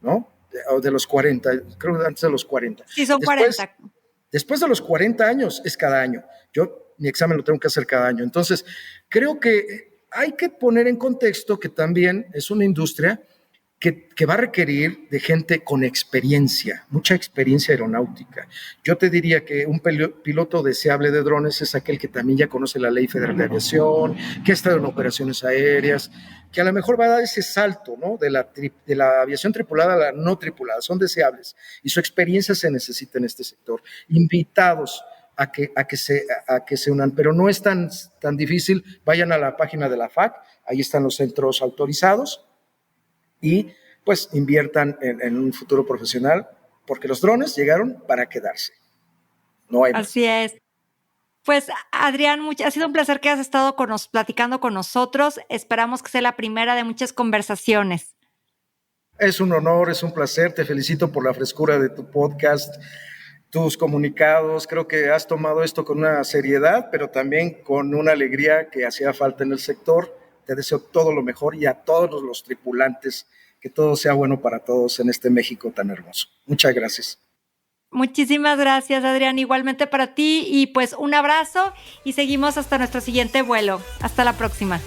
Speaker 2: ¿no? O de los 40, creo que antes de los 40.
Speaker 1: Sí, son 40.
Speaker 2: Después de los 40 años es cada año. Yo mi examen lo tengo que hacer cada año. Entonces, creo que hay que poner en contexto que también es una industria que va a requerir de gente con experiencia, mucha experiencia aeronáutica. Yo te diría que un piloto deseable de drones es aquel que también ya conoce la Ley Federal de Aviación, que ha estado en operaciones aéreas, que a lo mejor va a dar ese salto, ¿no? de la aviación tripulada a la no tripulada. Son deseables y su experiencia se necesita en este sector. Invitados a que se unan, pero no es tan difícil. Vayan a la página de la FAC, ahí están los centros autorizados, y pues inviertan en un futuro profesional, porque los drones llegaron para quedarse. No hay más.
Speaker 1: Así es. Pues Adrián, ha sido un placer que hayas estado platicando con nosotros. Esperamos que sea la primera de muchas conversaciones.
Speaker 2: Es un honor, es un placer. Te felicito por la frescura de tu podcast, tus comunicados. Creo que has tomado esto con una seriedad, pero también con una alegría que hacía falta en el sector. Te deseo todo lo mejor y a todos los tripulantes, que todo sea bueno para todos en este México tan hermoso. Muchas gracias.
Speaker 1: Muchísimas gracias, Adrián. Igualmente para ti, y pues un abrazo y seguimos hasta nuestro siguiente vuelo. Hasta la próxima.